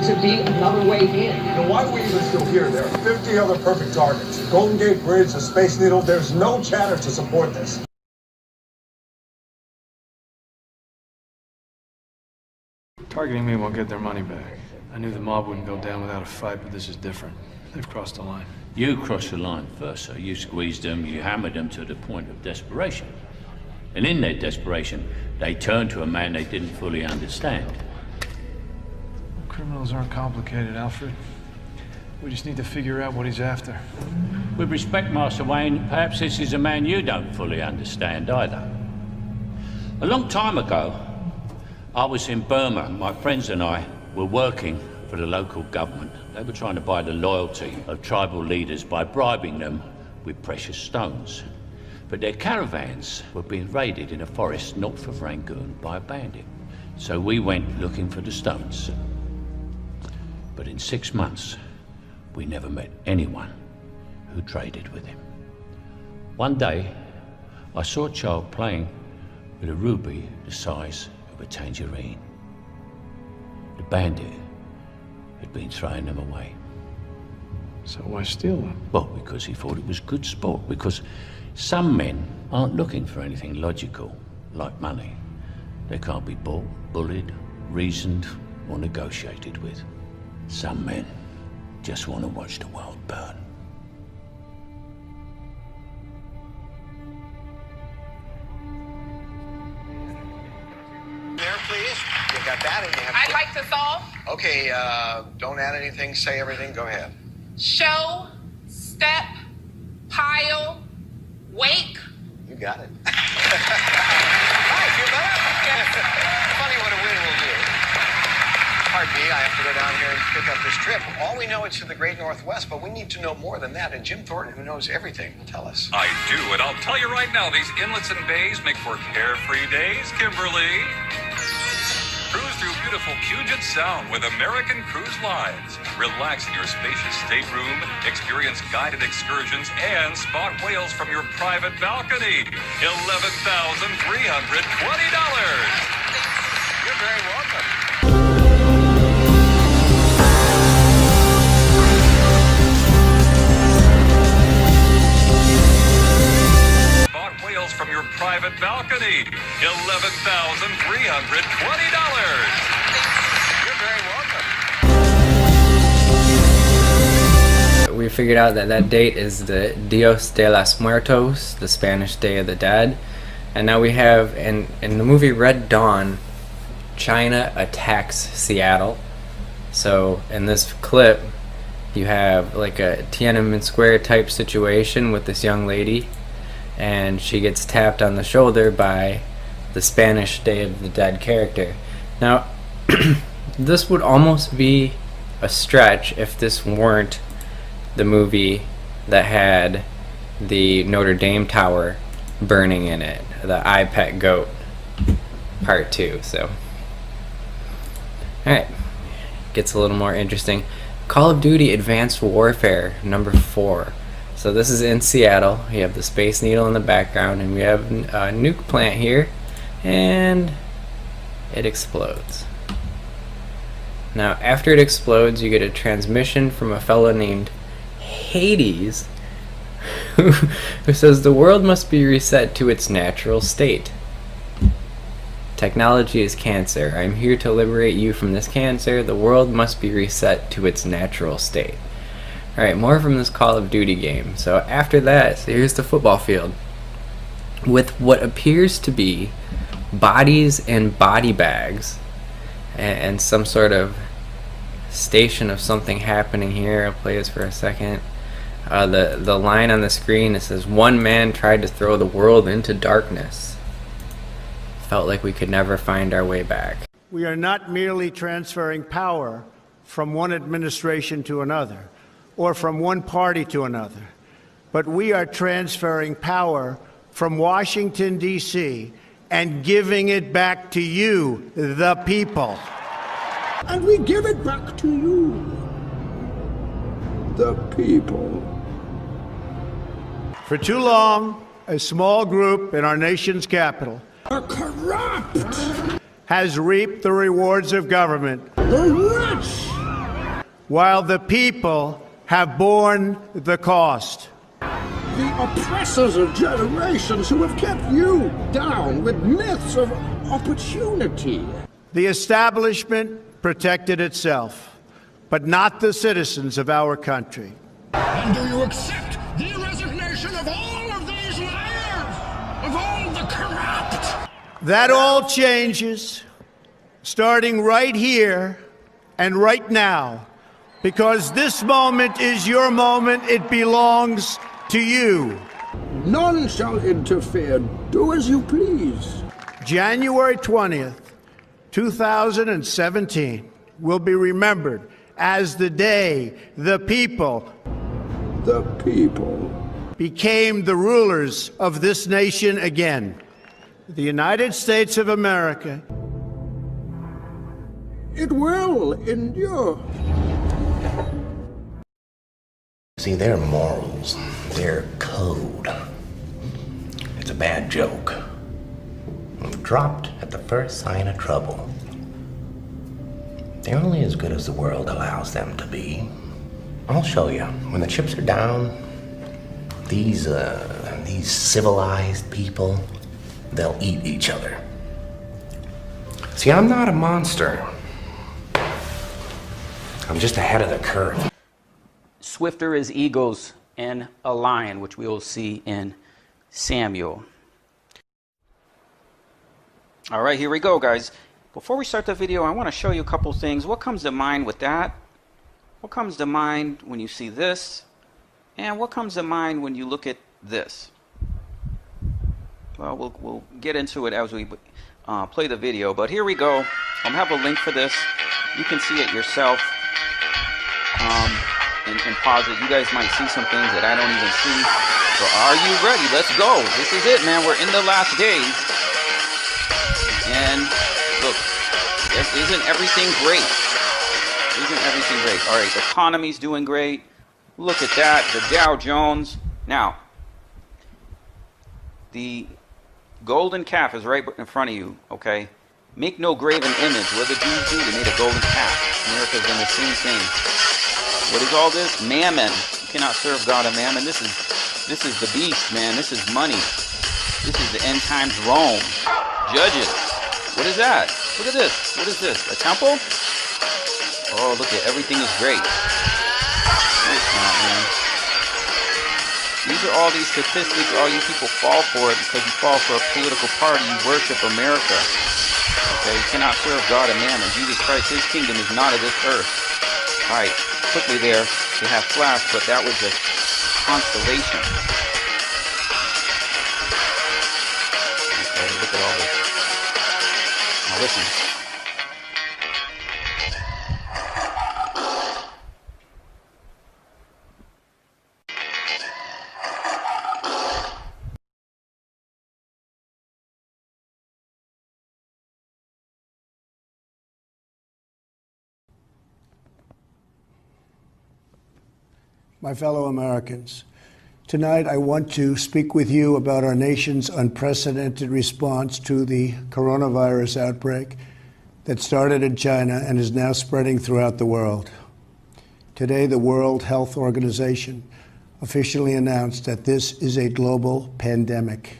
to be another way in. Then why are we even still here? There are 50 other perfect targets. Golden Gate Bridge, the Space Needle. There's no chatter to support this. Targeting me won't get their money back. I knew the mob wouldn't go down without a fight, but this is different. They've crossed the line. You crossed the line first, sir. You squeezed them, you hammered them to the point of desperation. And in their desperation, they turned to a man they didn't fully understand. Criminals aren't complicated, Alfred. We just need to figure out what he's after. With respect, Master Wayne, perhaps this is a man you don't fully understand either. A long time ago, I was in Burma. My friends and I were working for the local government. They were trying to buy the loyalty of tribal leaders by bribing them with precious stones. But their caravans were being raided in a forest north of Rangoon by a bandit. So we went looking for the stones. But in 6 months, we never met anyone who traded with him. One day, I saw a child playing with a ruby the size of a tangerine. The bandit had been throwing them away. So why steal them? Well, because he thought it was good sport, because some men aren't looking for anything logical, like money. They can't be bought, bullied, reasoned, or negotiated with. Some men just want to watch the world burn. There, please. You got that, and you have. I'd like to solve. Okay, don't add anything, say everything, go ahead. Show, step, pile, wake. You got it. Hi, feel better? Funny what a win will do. Pardon me, I have to go down here and pick up this trip. All we know is to the Great Northwest, but we need to know more than that. And Jim Thornton, who knows everything, will tell us. I do, and I'll tell you right now, these inlets and bays make for carefree days, Kimberly. Cruise through beautiful Puget Sound with American Cruise Lines. Relax in your spacious stateroom, experience guided excursions, and spot whales from your private balcony. $11,320. You're very welcome. From your private balcony. $11,320. You're very welcome. We figured out that that date is the Dios de los Muertos, the Spanish Day of the Dead. And now we have, in the movie Red Dawn, China attacks Seattle. So in this clip, you have like a Tiananmen Square type situation with this young lady, and she gets tapped on the shoulder by the Spanish Day of the Dead character. Now, this would almost be a stretch if this weren't the movie that had the Notre Dame Tower burning in it, the I Pet Goat Part 2. So, alright, gets a little more interesting. Call of Duty Advanced Warfare number 4. So this is in Seattle. You have the Space Needle in the background, and we have a nuke plant here, and it explodes. Now, after it explodes, you get a transmission from a fellow named Hades, who says the world must be reset to its natural state. Technology is cancer. I'm here to liberate you from this cancer. The world must be reset to its natural state. Alright, more from this Call of Duty game. So after that, so here's the football field with what appears to be bodies and body bags and some sort of station of something happening here. I'll play this for a second. The line on the screen, it says, "One man tried to throw the world into darkness. Felt like we could never find our way back." We are not merely transferring power from one administration to another, or from one party to another, but we are transferring power from Washington, D.C., and giving it back to you, the people. And we give it back to you, the people. For too long, a small group in our nation's capital Are corrupt. has reaped the rewards of government. The rich while the people have borne the cost. The oppressors of generations who have kept you down with myths of opportunity. The establishment protected itself, but not the citizens of our country. And do you accept the resignation of all of these liars, of all the corrupt? That all changes starting right here and right now, because this moment is your moment. It belongs to you. None shall interfere. Do as you please. January 20th, 2017 will be remembered as the day the people became the rulers of this nation again. The United States of America. It will endure. See, their morals, their code, it's a bad joke. Dropped at the first sign of trouble. They're only as good as the world allows them to be. I'll show you. When the chips are down, these civilized people, they'll eat each other. See, I'm not a monster. I'm just ahead of the curve. Swifter as eagles and a lion, which we will see in Samuel. All right, here we go, guys. Before we start the video, I want to show you a couple things. What comes to mind with that? What comes to mind when you see this? And what comes to mind when you look at this? Well, we'll get into it as we play the video. But here we go. I'm going to have a link for this. You can see it yourself. And pause it. You guys might see some things that I don't even see. So are you ready? Let's go. This is it, man. We're in the last days. And look, isn't everything great? Isn't everything great? All right, the economy's doing great. Look at that, the Dow Jones. Now, the golden calf is right in front of you, okay? Make no graven image. What did the Jews do? They made a golden calf. America's done the same thing. What is all this? Mammon. You cannot serve God of mammon. This is the beast, man. This is money. This is the end times Rome. Judges. What is that? Look at this. What is this? A temple? Oh, look at everything is great. No, it's not, man. These are all these statistics. All you people fall for it because you fall for a political party. You worship America. Okay, you cannot serve God of mammon. Jesus Christ, his kingdom is not of this earth. All right, quickly there to have flash, but that was a constellation. Okay, look at all this. Now listen. My fellow Americans, tonight I want to speak with you about our nation's unprecedented response to the coronavirus outbreak that started in China and is now spreading throughout the world. Today, the World Health Organization officially announced that this is a global pandemic.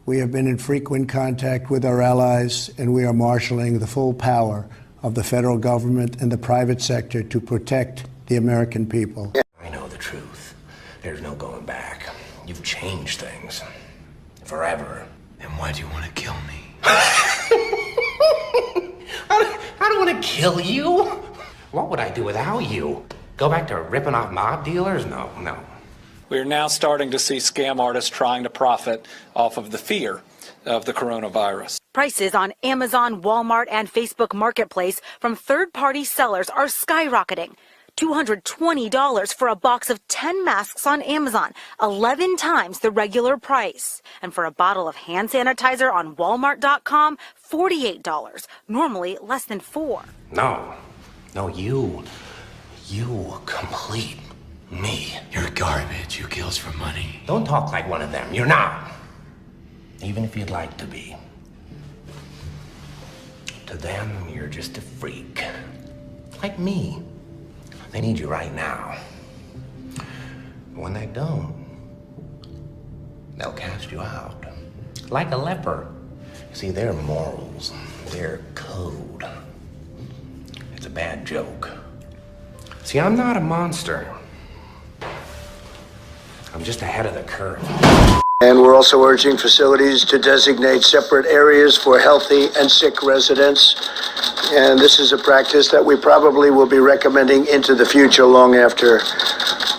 We have been in frequent contact with our allies, and we are marshaling the full power of the federal government and the private sector to protect the American people. I know the truth. There's no going back. You've changed things. Forever. Then why do you want to kill me? I don't want to kill you. What would I do without you? Go back to ripping off mob dealers? No. We're now starting to see scam artists trying to profit off of the fear of the coronavirus. Prices on Amazon, Walmart, and Facebook Marketplace from third-party sellers are skyrocketing. $220 for a box of 10 masks on Amazon, 11 times the regular price. And for a bottle of hand sanitizer on Walmart.com, $48, normally less than $4. No, you complete me. You're garbage. You kills for money. Don't talk like one of them. You're not. Even if you'd like to be. To them, you're just a freak. Like me. They need you right now. But when they don't, they'll cast you out. Like a leper. See, their morals, their code. It's a bad joke. See, I'm not a monster. I'm just ahead of the curve. And we're also urging facilities to designate separate areas for healthy and sick residents. And this is a practice that we probably will be recommending into the future long after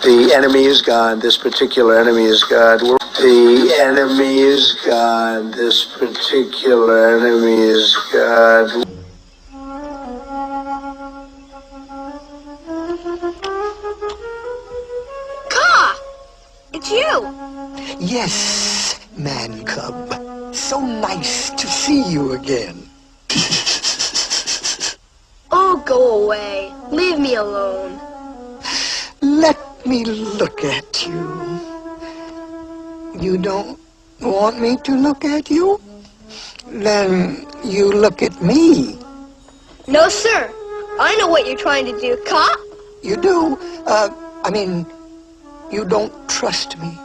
the enemy is gone. This particular enemy is gone. The enemy is gone. This particular enemy is gone. It's you! Yes, man cub. So nice to see you again. Oh, go away. Leave me alone. Let me look at you. You don't want me to look at you? Then you look at me. No, sir. I know what you're trying to do, cop. You do? You don't trust me.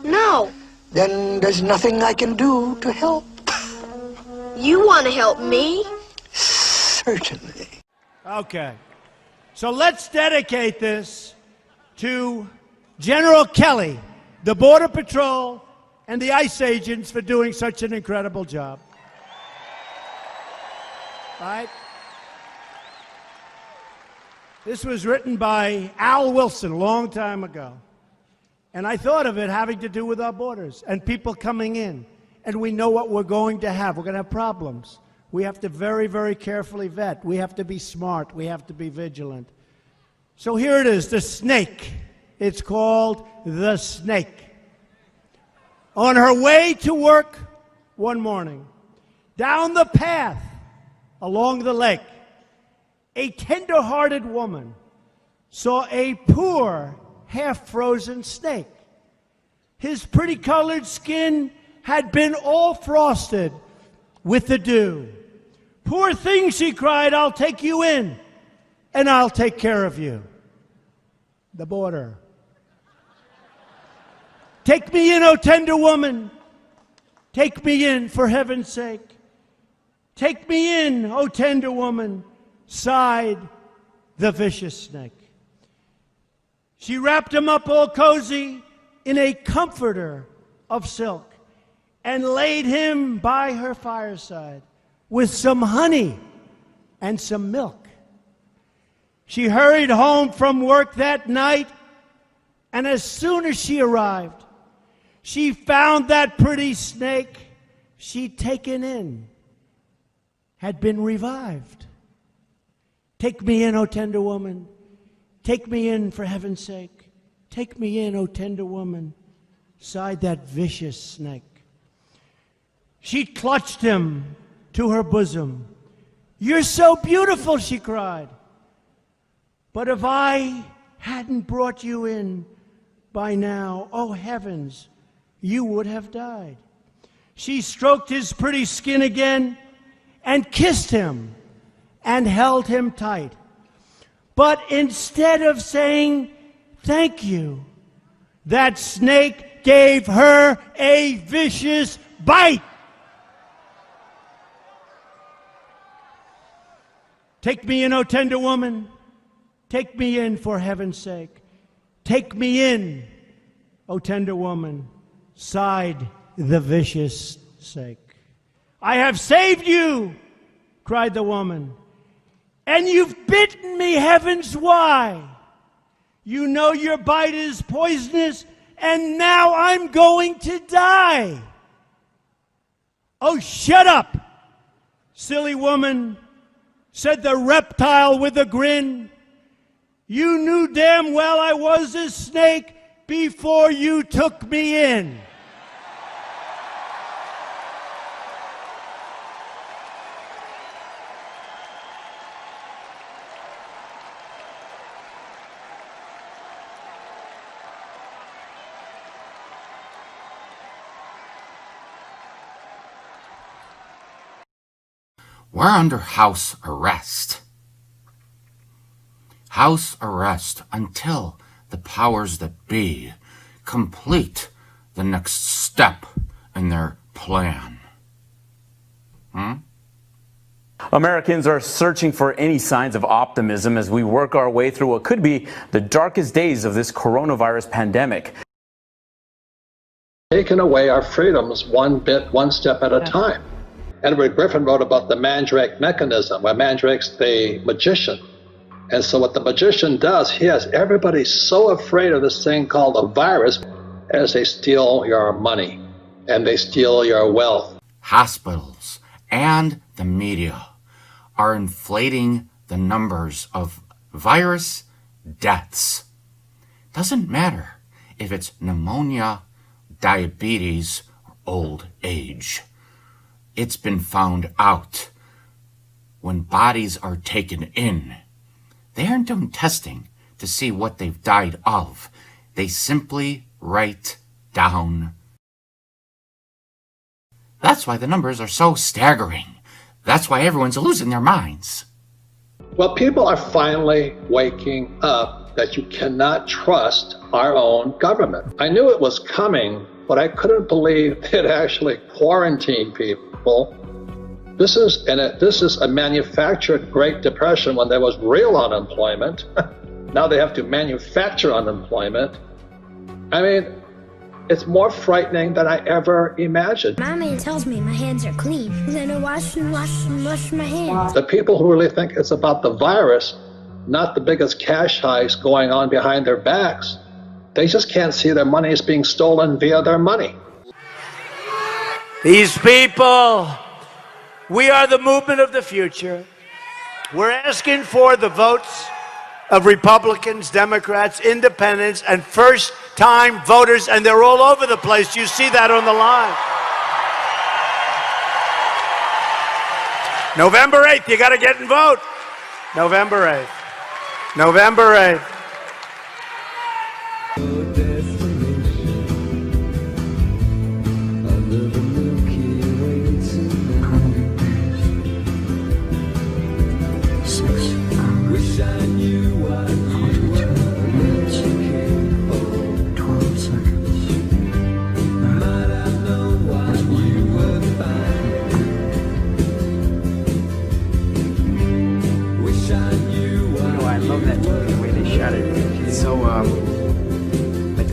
No. Then there's nothing I can do to help. You want to help me? Certainly. Okay. So let's dedicate this to General Kelly, the Border Patrol, and the ICE agents for doing such an incredible job. All right? This was written by Al Wilson a long time ago. And I thought of it having to do with our borders and people coming in. And we know what we're going to have. We're going to have problems. We have to very, very carefully vet. We have to be smart. We have to be vigilant. So here it is, the snake. It's called The Snake. On her way to work one morning, down the path along the lake, a tender-hearted woman saw a poor, half-frozen snake. His pretty-colored skin had been all frosted with the dew. "Poor thing," she cried, "I'll take you in, and I'll take care of you." The border. "Take me in, O tender woman. Take me in, for heaven's sake. Take me in, O tender woman," sighed the vicious snake. She wrapped him up all cozy in a comforter of silk and laid him by her fireside with some honey and some milk. She hurried home from work that night, and as soon as she arrived, she found that pretty snake she'd taken in had been revived. "Take me in, O tender woman. Take me in, for heaven's sake. Take me in, O tender woman," sighed that vicious snake. She clutched him to her bosom. "You're so beautiful," she cried. "But if I hadn't brought you in by now, oh heavens, you would have died." She stroked his pretty skin again and kissed him and held him tight. But instead of saying thank you, that snake gave her a vicious bite. "Take me in, O tender woman. Take me in, for heaven's sake. Take me in, O tender woman," sighed the vicious snake. "I have saved you," cried the woman. "And you've bitten me, heavens, why? You know your bite is poisonous, and now I'm going to die." "Oh, shut up, silly woman," said the reptile with a grin. "You knew damn well I was a snake before you took me in." We're under house arrest. house arrest until the powers that be complete the next step in their plan. Americans are searching for any signs of optimism as we work our way through what could be the darkest days of this coronavirus pandemic. Taking away our freedoms one step at a time. Edward Griffin wrote about the Mandrake mechanism, where Mandrake's the magician. And so what the magician does, he has everybody so afraid of this thing called a virus as they steal your money and they steal your wealth. Hospitals and the media are inflating the numbers of virus deaths. Doesn't matter if it's pneumonia, diabetes, or old age. It's been found out when bodies are taken in, they aren't doing testing to see what they've died of. They simply write down. That's why the numbers are so staggering. That's why everyone's losing their minds. Well, people are finally waking up that you cannot trust our own government. I knew it was coming, but I couldn't believe they'd actually quarantine people. This is a manufactured Great Depression when there was real unemployment. Now they have to manufacture unemployment. I mean, it's more frightening than I ever imagined. Mommy tells me my hands are clean. Then I wash my hands. The people who really think it's about the virus, not the biggest cash heist going on behind their backs, they just can't see their money is being stolen via their money. These people, we are the movement of the future. We're asking for the votes of Republicans, Democrats, Independents, and first-time voters, and they're all over the place. You see that on the line. November 8th, you got to get and vote. November 8th. November 8th.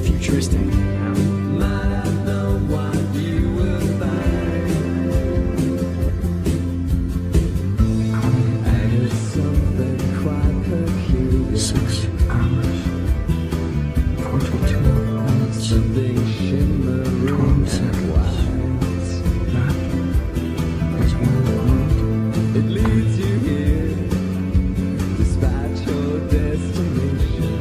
Futuristic, you know? 6 hours, 42 minutes, 12 seconds. That is when the world it leads you here, despite your destination.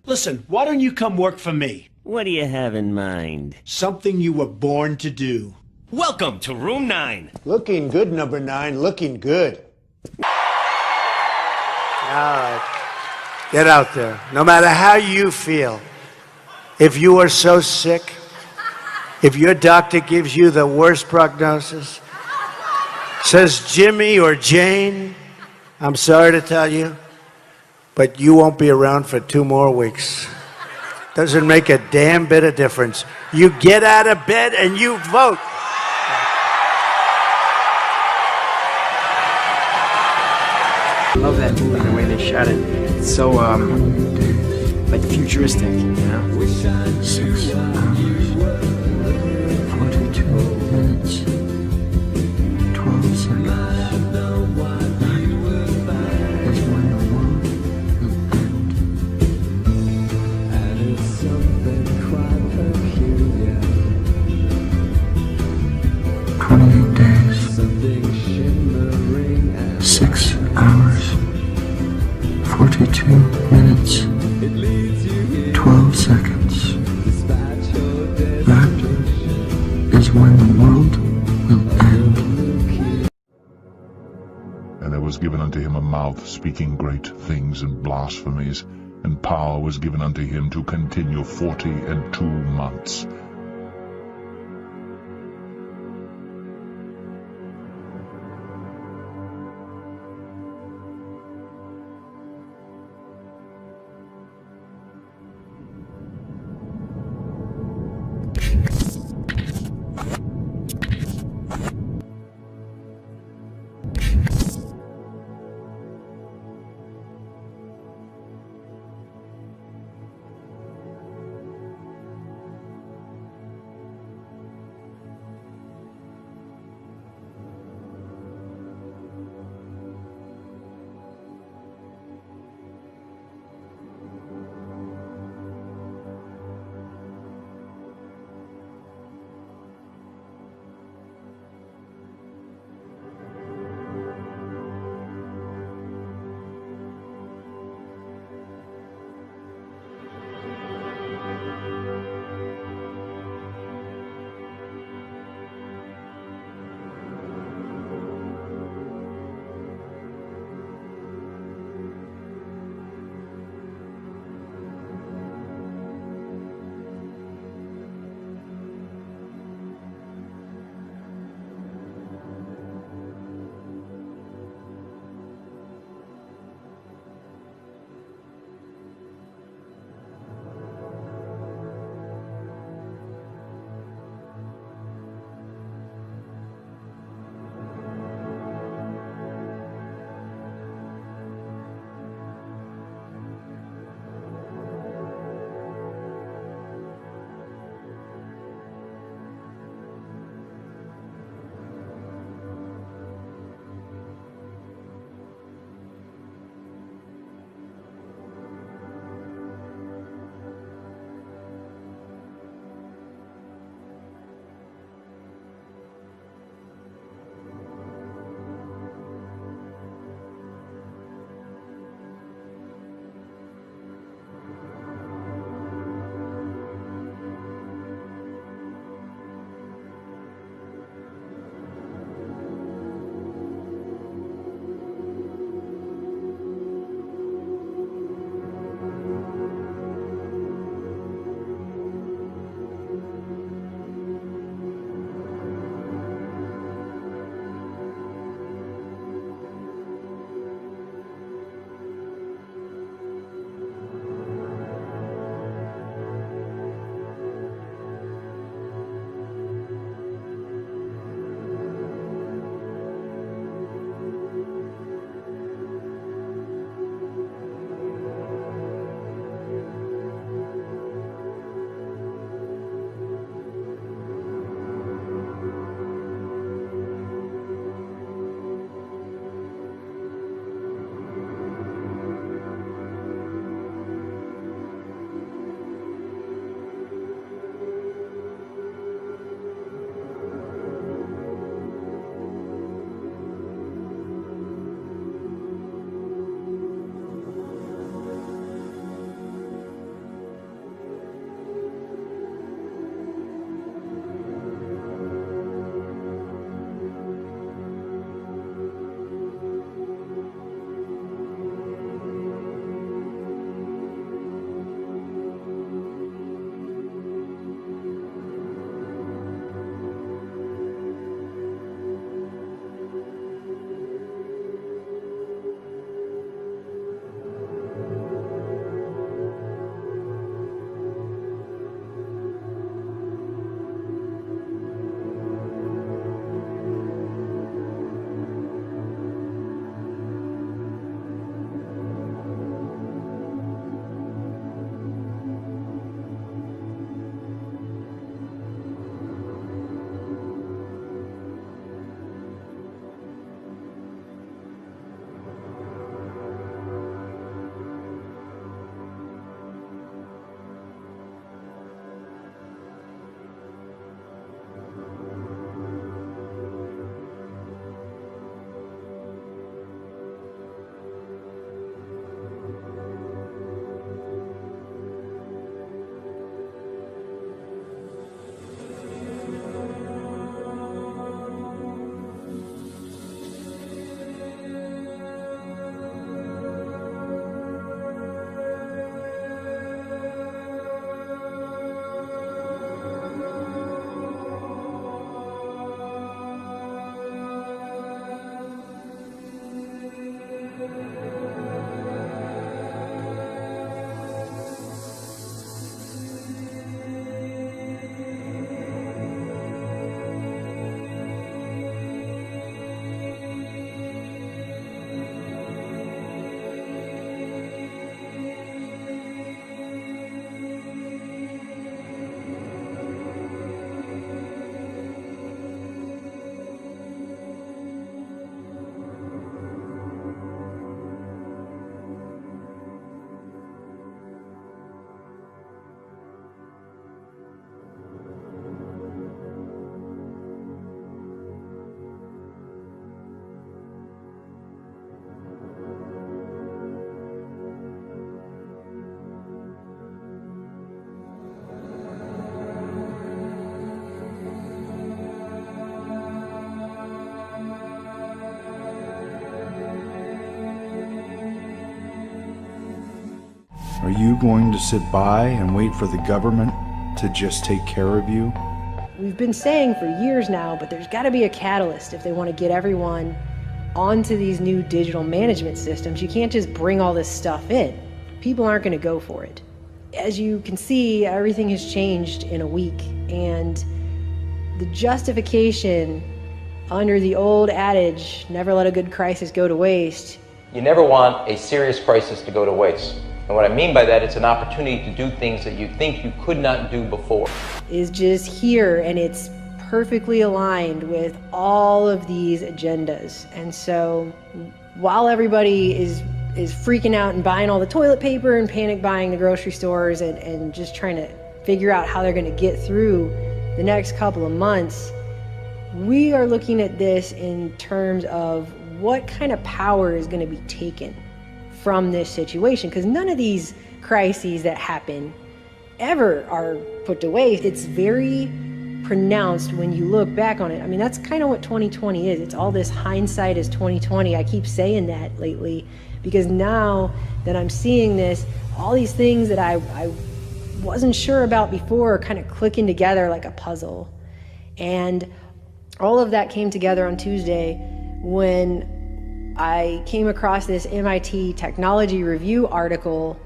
Listen, why don't you come work for me? What do you have in mind? Something you were born to do. Welcome to Room 9. Looking good, number 9. Looking good. All right. Get out there. No matter how you feel, if you are so sick, if your doctor gives you the worst prognosis, says Jimmy or Jane, I'm sorry to tell you, but you won't be around for 2 more weeks. Doesn't make a damn bit of difference. You get out of bed and you vote. I love that movie, the way they shot it. It's so, like futuristic, you know? 6 hours, 42 minutes, 12 seconds. Given unto him a mouth speaking great things and blasphemies, and power was given unto him to continue 42 months. Are you going to sit by and wait for the government to just take care of you? We've been saying for years now, but there's got to be a catalyst if they want to get everyone onto these new digital management systems. You can't just bring all this stuff in. People aren't going to go for it. As you can see, everything has changed in a week, and the justification under the old adage, never let a good crisis go to waste. You never want a serious crisis to go to waste. And what I mean by that, it's an opportunity to do things that you think you could not do before. Is just here, and it's perfectly aligned with all of these agendas. And so while everybody is freaking out and buying all the toilet paper and panic buying the grocery stores and just trying to figure out how they're going to get through the next couple of months, we are looking at this in terms of what kind of power is going to be taken from this situation, because none of these crises that happen ever are put to waste. It's very pronounced when you look back on it. I mean, that's kind of what 2020 is. It's all this hindsight is 2020. I keep saying that lately because now that I'm seeing this, all these things that I wasn't sure about before are kind of clicking together like a puzzle. And all of that came together on Tuesday when I came across this MIT Technology Review article,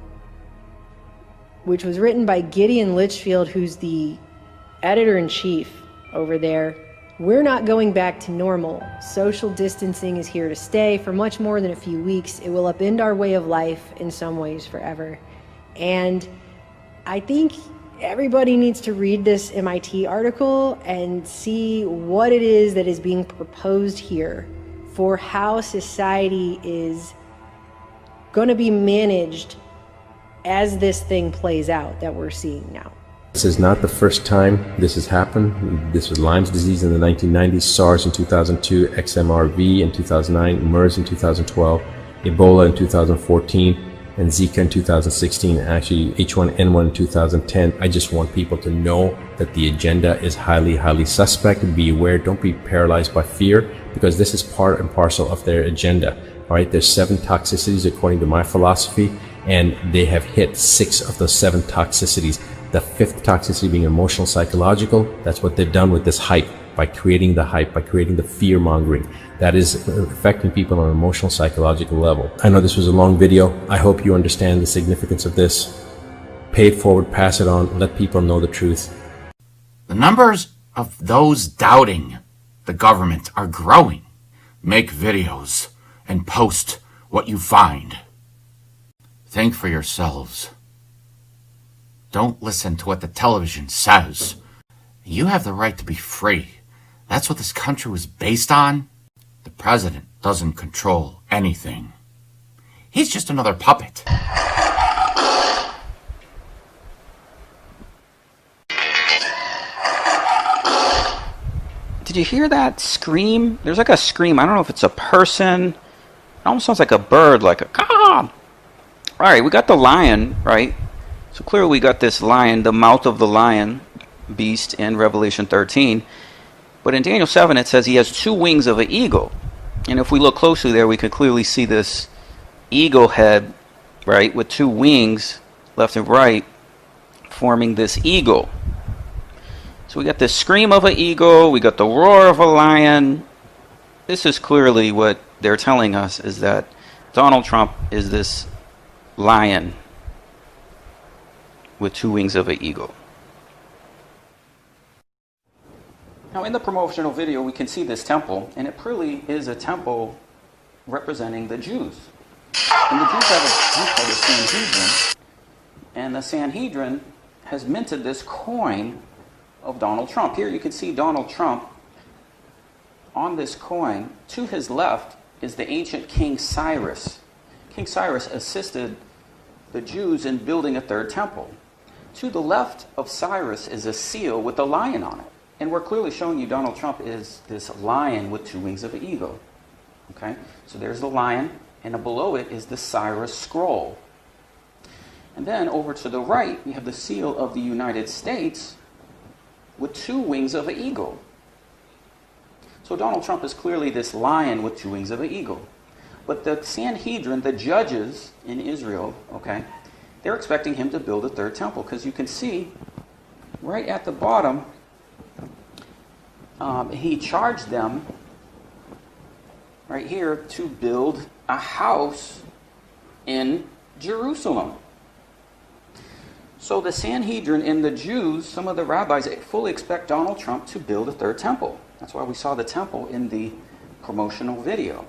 which was written by Gideon Litchfield, who's the editor-in-chief over there. We're not going back to normal. Social distancing is here to stay for much more than a few weeks. It will upend our way of life in some ways forever. And I think everybody needs to read this MIT article and see what it is that is being proposed here for how society is going to be managed as this thing plays out that we're seeing now. This is not the first time this has happened. This was Lyme's disease in the 1990s, SARS in 2002, XMRV in 2009, MERS in 2012, Ebola in 2014, and Zika in 2016, and actually H1N1 in 2010. I just want people to know that the agenda is highly, highly suspect. Be aware, don't be paralyzed by fear, because this is part and parcel of their agenda. All right, there's 7 toxicities according to my philosophy, and they have hit 6 of those 7 toxicities. The 5th toxicity being emotional, psychological. That's what they've done with this hype, by creating the hype, by creating the fear mongering. That is affecting people on an emotional, psychological level. I know this was a long video. I hope you understand the significance of this. Pay it forward, pass it on, let people know the truth. The numbers of those doubting the government are growing. Make videos and post what you find. Think for yourselves. Don't listen to what the television says. You have the right to be free. That's what this country was based on. The president doesn't control anything. He's just another puppet. Did you hear that scream? There's like a scream. I don't know if it's a person. It almost sounds like a bird, like a caw. All right, we got the lion, right? So clearly we got this lion, the mouth of the lion beast in Revelation 13. But in Daniel 7 it says he has 2 wings of an eagle. And if we look closely there, we can clearly see this eagle head, right, with 2 wings, left and right, forming this eagle. So we got the scream of an eagle, we got the roar of a lion. This is clearly what they're telling us, is that Donald Trump is this lion with 2 wings of an eagle. Now in the promotional video we can see this temple, and it really is a temple representing the Jews. And the Jews have a group called the Sanhedrin, and the Sanhedrin has minted this coin of Donald Trump. Here you can see Donald Trump on this coin. To his left is the ancient King Cyrus. King Cyrus assisted the Jews in building a 3rd temple. To the left of Cyrus is a seal with a lion on it. And we're clearly showing you Donald Trump is this lion with 2 wings of an eagle. Okay? So there's the lion, and below it is the Cyrus scroll. And then over to the right, we have the seal of the United States with 2 wings of an eagle. So Donald Trump is clearly this lion with 2 wings of an eagle. But the Sanhedrin, the judges in Israel, okay, they're expecting him to build a third temple, because you can see right at the bottom, he charged them right here to build a house in Jerusalem. So the Sanhedrin and the Jews, some of the rabbis, fully expect Donald Trump to build a third temple. That's why we saw the temple in the promotional video.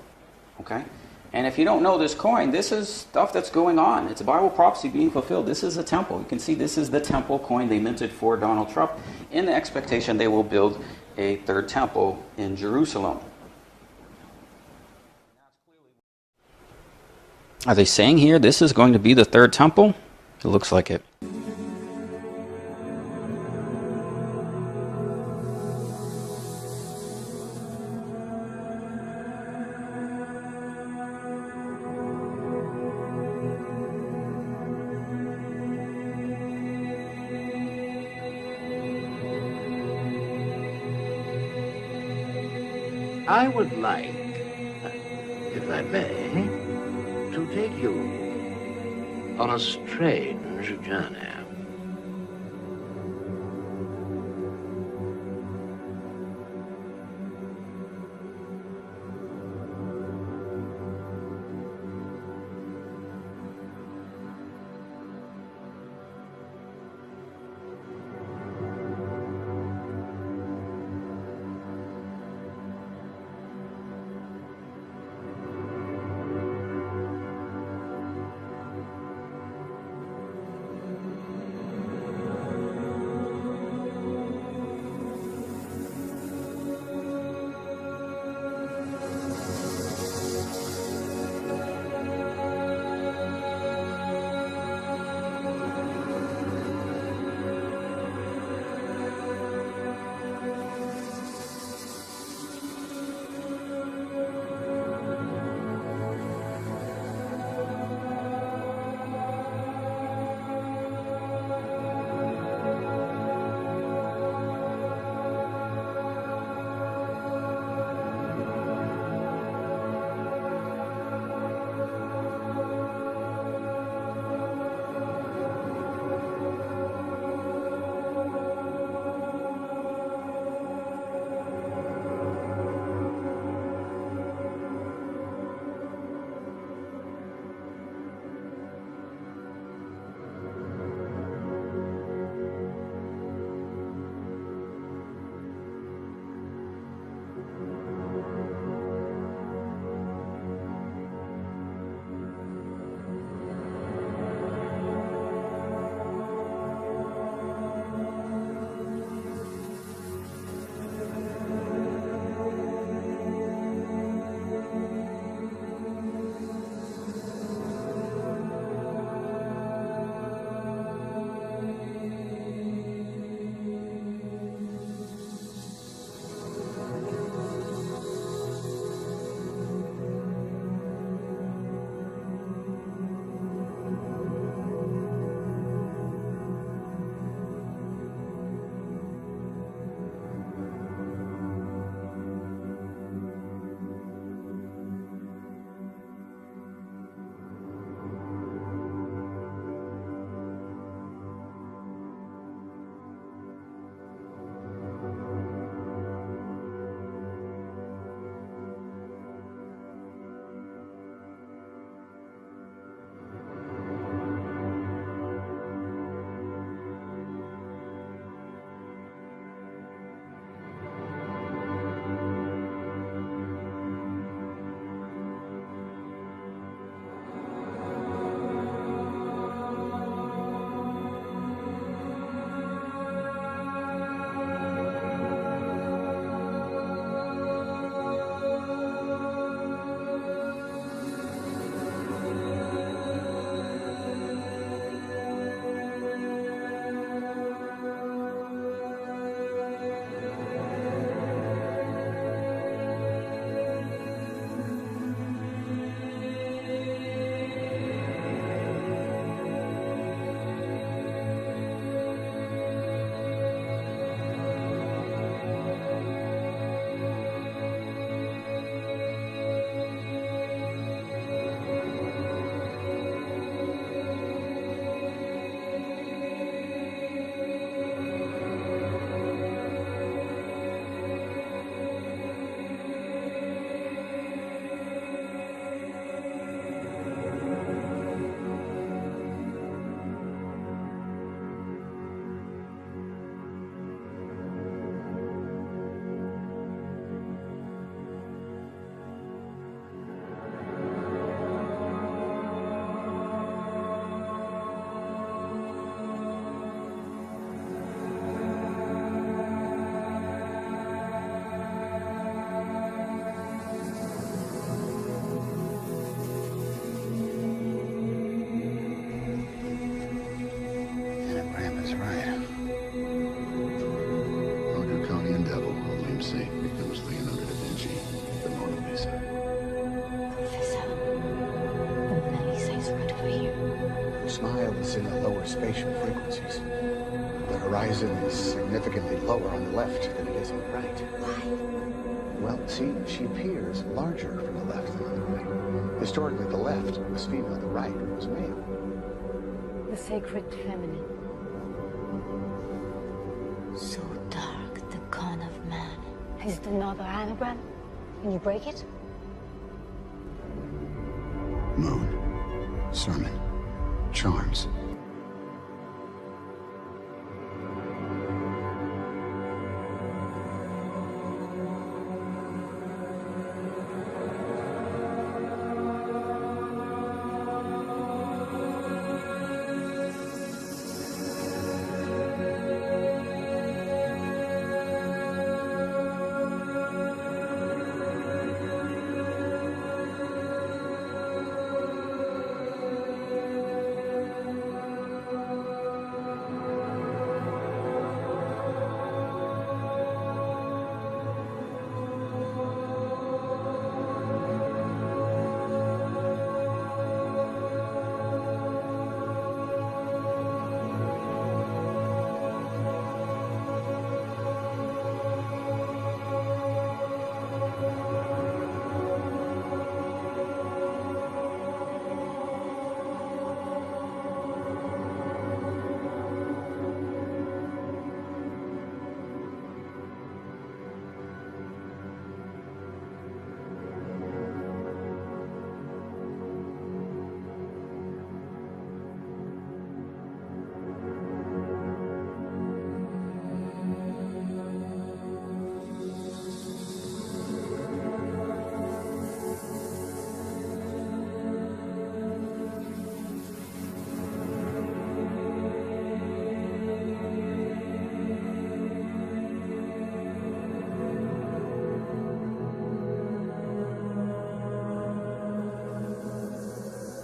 Okay? And if you don't know this coin, this is stuff that's going on. It's a Bible prophecy being fulfilled. This is a temple. You can see this is the temple coin they minted for Donald Trump in the expectation they will build a third temple in Jerusalem. Are they saying here this is going to be the third temple? It looks like it. I would like, if I may, to take you on a strange journey. That's right. Well, Draconian devil, old namesake, becomes Leonardo da Vinci, the Mona Lisa. Professor, the Mona Lisa is right over here. The smile is in the lower spatial frequencies. The horizon is significantly lower on the left than it is on the right. Why? Well, see, she appears larger from the left than on the right. Historically, the left was female, the right was male. The sacred feminine. So dark, the con of man. Is it another anagram? Can you break it? Moon. Sermon. Charms.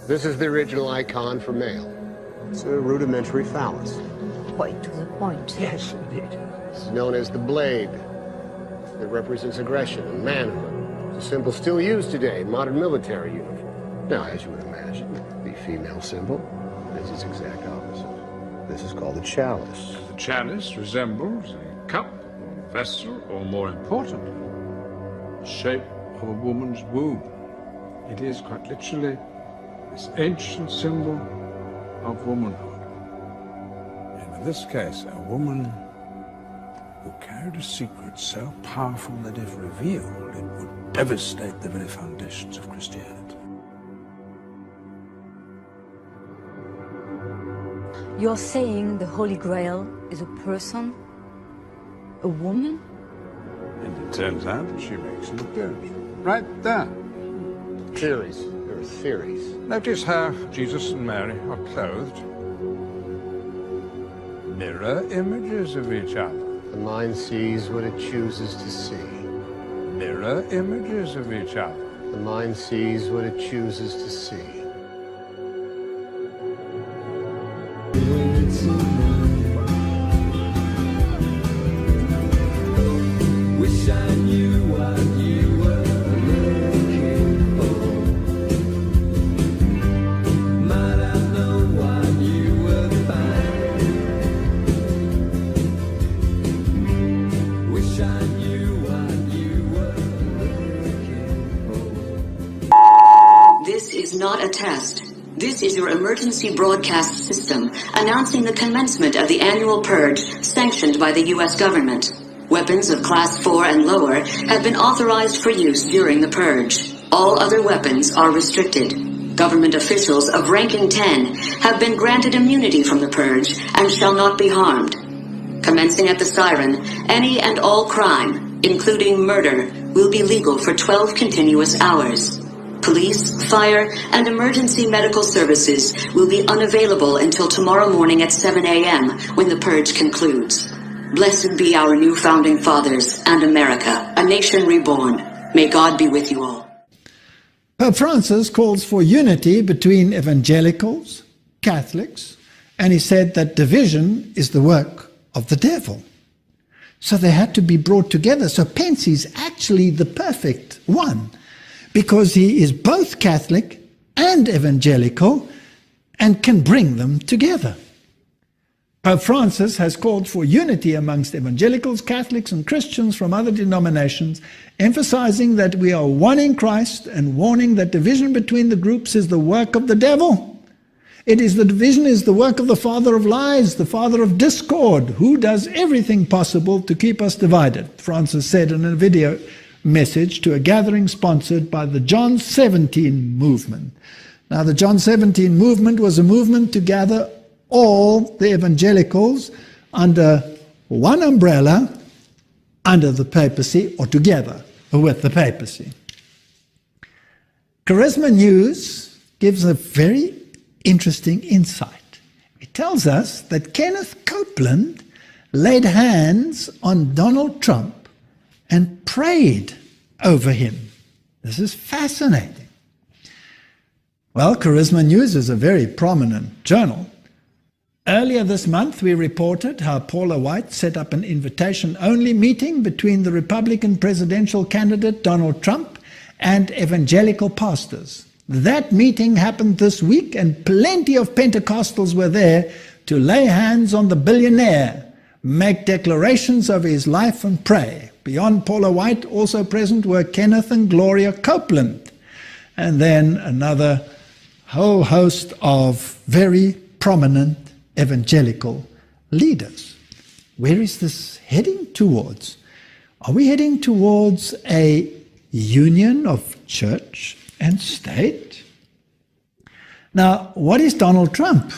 This is the original icon for male. It's a rudimentary phallus. Quite to the point. Yes, indeed. It's known as the blade. It represents aggression and manhood. It's a symbol still used today in modern military uniform. Now, as you would imagine, the female symbol is its exact opposite. This is called a chalice. The chalice resembles a cup or vessel, or more important, the shape of a woman's womb. It is quite literally this ancient symbol of womanhood. And in this case, a woman who carried a secret so powerful that if revealed, it would devastate the very foundations of Christianity. You're saying the Holy Grail is a person? A woman? And it turns out she makes an appearance right there. Theories. There are theories. Notice how Jesus and Mary are clothed. Mirror images of each other. The mind sees what it chooses to see. Mirror images of each other. The mind sees what it chooses to see. Wish I knew what you were looking for. Might I know what you were finding? Wish I knew what you were looking for. This is not a test. This is your emergency broadcast system announcing the commencement of the annual purge sanctioned by the U.S. government. Weapons of Class 4 and lower have been authorized for use during the purge. All other weapons are restricted. Government officials of ranking 10 have been granted immunity from the purge and shall not be harmed. Commencing at the siren, any and all crime, including murder, will be legal for 12 continuous hours. Police, fire, and emergency medical services will be unavailable until tomorrow morning at 7 a.m. when the purge concludes. Blessed be our new founding fathers and America, a nation reborn. May God be with you all. Pope Francis calls for unity between evangelicals, Catholics, And he said that division is the work of the devil. So they had to be brought together. So Pence is actually the perfect one, because he is both Catholic and evangelical and can bring them together. Pope Francis has called for unity amongst evangelicals, Catholics, and Christians from other denominations, emphasizing that we are one in Christ and warning that division between the groups is the work of the devil. The division is the work of the father of lies, the father of discord, who does everything possible to keep us divided, Francis said in a video message to a gathering sponsored by the John 17 movement. Now, the John 17 movement was a movement to gather all the evangelicals under one umbrella, under the papacy, or together with the papacy. Charisma News gives a very interesting insight. It tells us that Kenneth Copeland laid hands on Donald Trump and prayed over him. This is fascinating. Well, Charisma News is a very prominent journal. Earlier this month, we reported how Paula White set up an invitation-only meeting between the Republican presidential candidate Donald Trump and evangelical pastors. That meeting happened this week, and plenty of Pentecostals were there to lay hands on the billionaire, make declarations of his life, and pray. Beyond Paula White, also present were Kenneth and Gloria Copeland, and then another whole host of very prominent evangelical leaders. Where is this heading towards? Are we heading towards a union of church and state? Now, what is Donald Trump?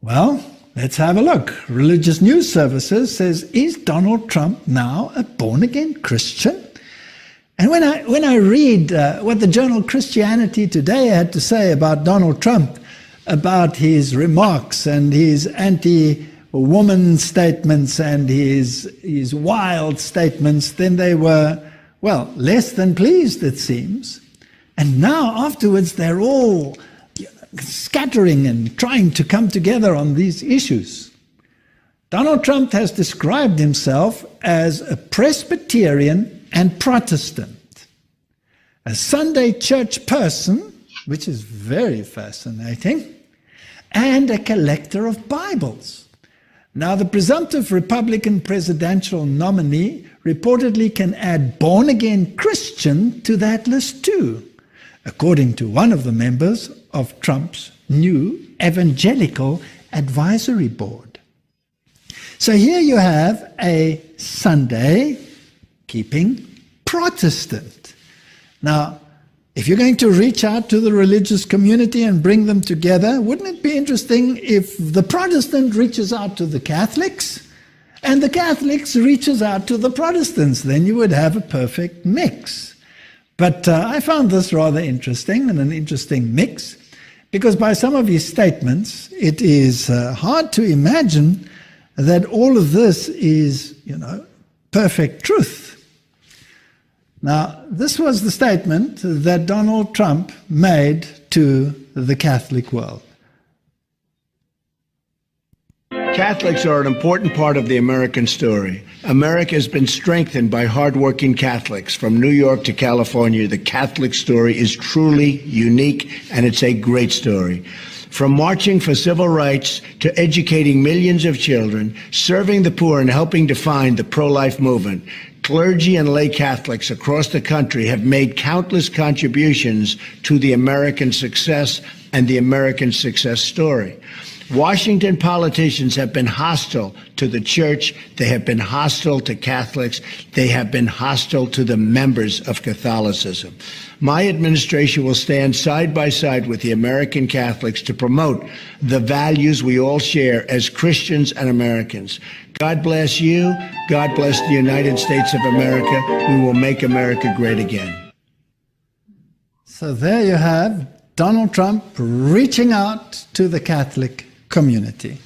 Well, let's have a look. Religious News Services says, is Donald Trump now a born-again Christian? And when I read what the journal Christianity Today had to say about Donald Trump, about his remarks and his anti-woman statements and his wild statements, then they were, well, less than pleased, it seems. And now, afterwards, they're all scattering and trying to come together on these issues. Donald Trump has described himself as a Presbyterian and Protestant, a Sunday church person, which is very fascinating, and a collector of Bibles. Now, the presumptive Republican presidential nominee reportedly can add born-again Christian to that list too, according to one of the members of Trump's new Evangelical Advisory Board. So here you have a Sunday-keeping Protestant. Now, if you're going to reach out to the religious community and bring them together, wouldn't it be interesting if the Protestant reaches out to the Catholics and the Catholics reaches out to the Protestants? Then you would have a perfect mix. But I found this rather interesting, and an interesting mix, because by some of his statements, it is hard to imagine that all of this is, perfect truth. Now, this was the statement that Donald Trump made to the Catholic world. Catholics are an important part of the American story. America has been strengthened by hardworking Catholics. From New York to California, the Catholic story is truly unique, and it's a great story. From marching for civil rights to educating millions of children, serving the poor, and helping define the pro-life movement, clergy and lay Catholics across the country have made countless contributions to the American success and the American success story. Washington politicians have been hostile to the church. They have been hostile to Catholics. They have been hostile to the members of Catholicism. My administration will stand side by side with the American Catholics to promote the values we all share as Christians and Americans. God bless you. God bless the United States of America. We will make America great again. So there you have Donald Trump reaching out to the Catholic community.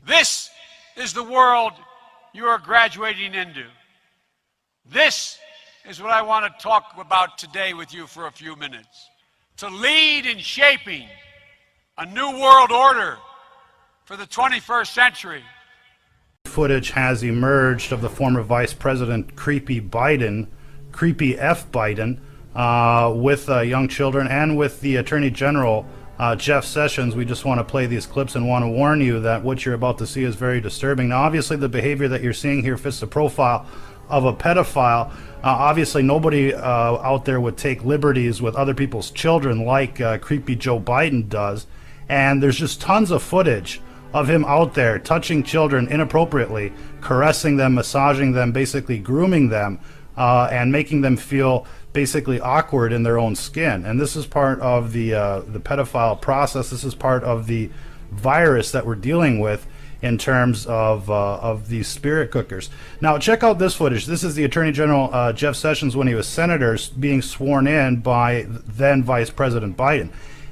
This is the world you are graduating into. This is what I want to talk about today with you for a few minutes. To lead in shaping a new world order for the 21st century. Footage has emerged of the former Vice President Creepy Biden, Creepy F. Biden, with young children and with the Attorney General, Jeff Sessions. We just want to play these clips and want to warn you that what you're about to see is very disturbing. Now, obviously, the behavior that you're seeing here fits the profile of a pedophile. Obviously, nobody out there would take liberties with other people's children like Creepy Joe Biden does. And there's just tons of footage of him out there touching children inappropriately, caressing them, massaging them, basically grooming them, and making them feel basically awkward in their own skin. And this is part of the pedophile process. This is part of the virus that we're dealing with in terms of these spirit cookers. Now, check out this footage. This is the Attorney General Jeff Sessions when he was senator being sworn in by then Vice President Biden.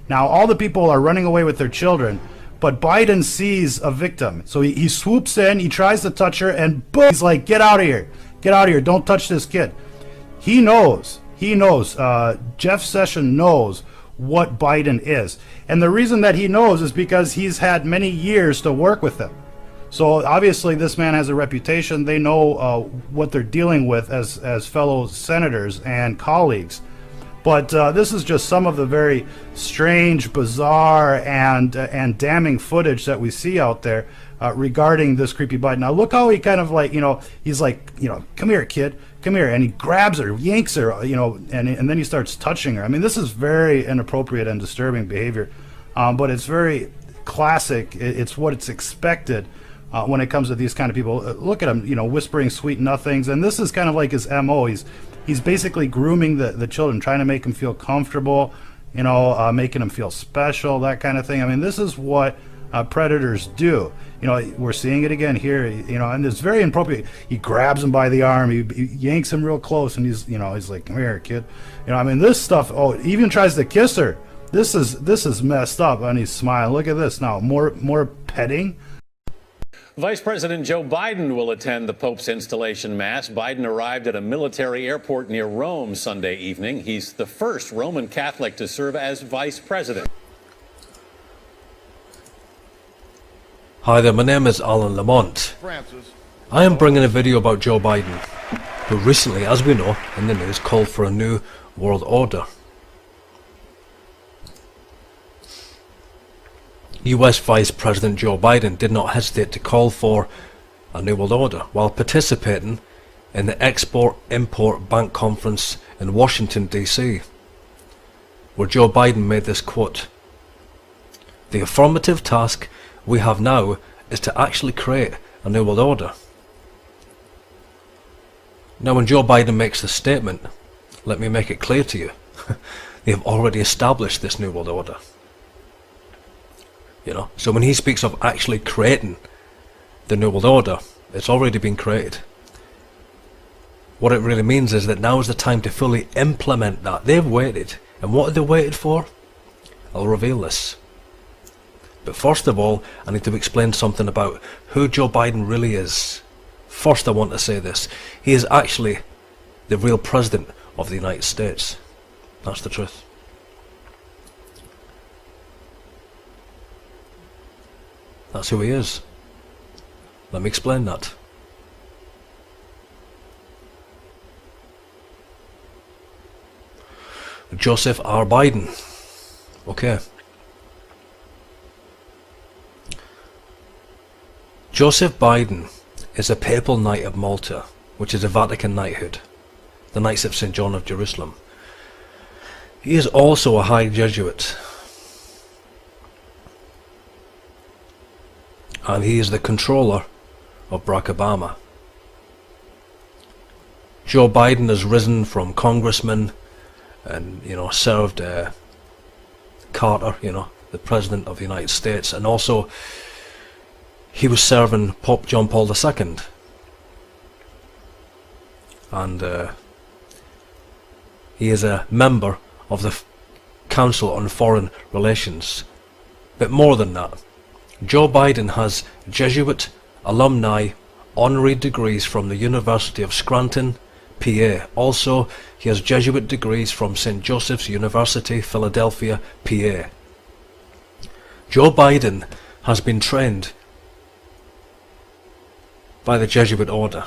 Now, all the people are running away with their children, but Biden sees a victim. So he swoops in, he tries to touch her, and boom, he's like, get out of here. Get out of here. Don't touch this kid. He knows. Jeff Sessions knows what Biden is. And the reason that he knows is because he's had many years to work with him. So obviously this man has a reputation. They know what they're dealing with as fellow senators and colleagues. But this is just some of the very strange, bizarre, and damning footage that we see out there regarding this creepy Biden. Now look how he kind of like, he's like, come here, kid, come here, and he grabs her, yanks her, and then he starts touching her. I mean, this is very inappropriate and disturbing behavior, but it's very classic. It's what it's expected when it comes to these kind of people. Look at him, whispering sweet nothings, and this is kind of like his MO. He's basically grooming the children, trying to make them feel comfortable, making them feel special, that kind of thing. I mean, this is what predators do. We're seeing it again here, and it's very inappropriate. He grabs him by the arm, he yanks him real close, and he's like, come here, kid. I mean, this stuff, he even tries to kiss her. This is messed up, and he's smiling. Look at this now, more petting. Vice President Joe Biden will attend the Pope's installation mass. Biden arrived at a military airport near Rome Sunday evening. He's the first Roman Catholic to serve as vice president. Hi there, my name is Alan Lamont. I am bringing a video about Joe Biden, who recently, as we know in the news, called for a new world order. US Vice President Joe Biden did not hesitate to call for a new world order while participating in the Export-Import Bank Conference in Washington, D.C., where Joe Biden made this quote: "The affirmative task we have now is to actually create a new world order." Now, when Joe Biden makes this statement, let me make it clear to you, they have already established this new world order. So when he speaks of actually creating the new world order, it's already been created. What it really means is that now is the time to fully implement that. They've waited. And what have they waited for? I'll reveal this. But first of all, I need to explain something about who Joe Biden really is. First, I want to say this. He is actually the real president of the United States. That's the truth. That's who he is. Let me explain that. Joseph R. Biden. Okay. Joseph Biden is a Papal Knight of Malta, which is a Vatican knighthood, the Knights of St. John of Jerusalem. He is also a High Jesuit, and he is the controller of Barack Obama. Joe Biden has risen from congressman and, served Carter, the President of the United States, and also he was serving Pope John Paul II. And he is a member of the Council on Foreign Relations. But more than that, Joe Biden has Jesuit alumni honorary degrees from the University of Scranton, PA. Also, he has Jesuit degrees from St. Joseph's University, Philadelphia, PA. Joe Biden has been trained by the Jesuit order.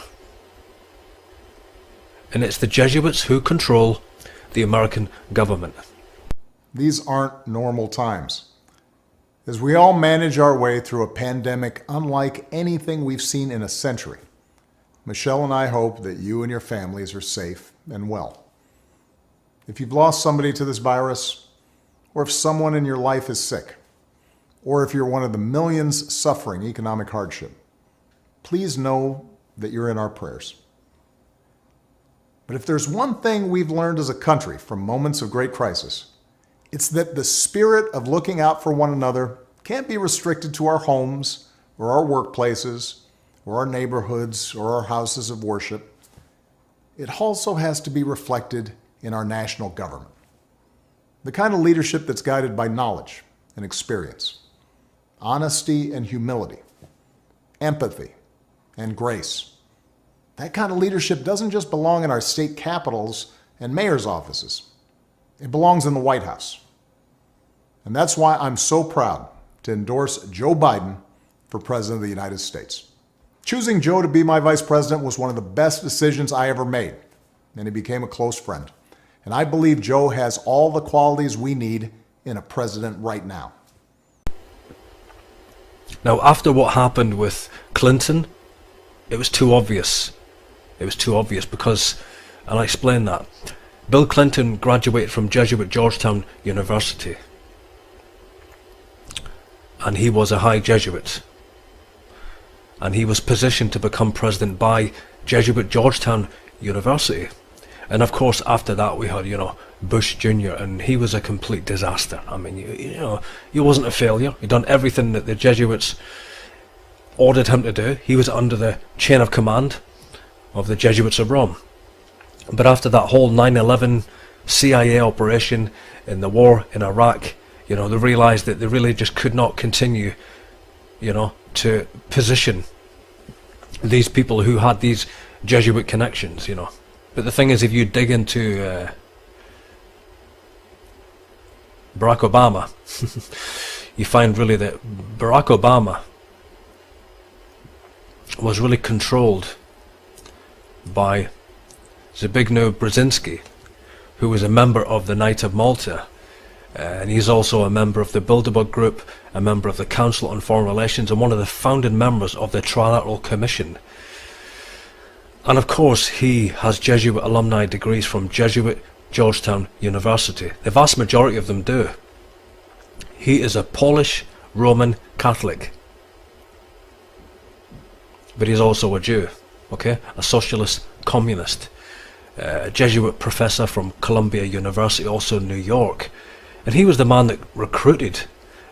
And it's the Jesuits who control the American government. These aren't normal times. As we all manage our way through a pandemic unlike anything we've seen in a century, Michelle and I hope that you and your families are safe and well. If you've lost somebody to this virus, or if someone in your life is sick, or if you're one of the millions suffering economic hardship, please know that you're in our prayers. But if there's one thing we've learned as a country from moments of great crisis, it's that the spirit of looking out for one another can't be restricted to our homes or our workplaces or our neighborhoods or our houses of worship. It also has to be reflected in our national government. The kind of leadership that's guided by knowledge and experience, honesty and humility, empathy and grace. That kind of leadership doesn't just belong in our state capitals and mayor's offices. It belongs in the White House. And that's why I'm so proud to endorse Joe Biden for President of the United States. Choosing Joe to be my vice president was one of the best decisions I ever made, and he became a close friend. And I believe Joe has all the qualities we need in a president right now. Now, after what happened with Clinton, it was too obvious. It was too obvious because, and I'll explain that. Bill Clinton graduated from Jesuit Georgetown University, and he was a high Jesuit, and he was positioned to become president by Jesuit Georgetown University. And of course after that we had, Bush Jr., and he was a complete disaster. I mean, he wasn't a failure. He'd done everything that the Jesuits ordered him to do. He was under the chain of command of the Jesuits of Rome. But after that whole 9/11 CIA operation in the war in Iraq, they realized that they really just could not continue, to position these people who had these Jesuit connections, But the thing is, if you dig into Barack Obama, you find really that Barack Obama was really controlled by Zbigniew Brzezinski, who was a member of the Knight of Malta, and he's also a member of the Bilderberg Group, a member of the Council on Foreign Relations, and one of the founding members of the Trilateral Commission. And of course he has Jesuit alumni degrees from Jesuit Georgetown University. The vast majority of them do. He is a Polish Roman Catholic, but he's also a Jew, okay, a socialist communist, a Jesuit professor from Columbia University, also New York. And he was the man that recruited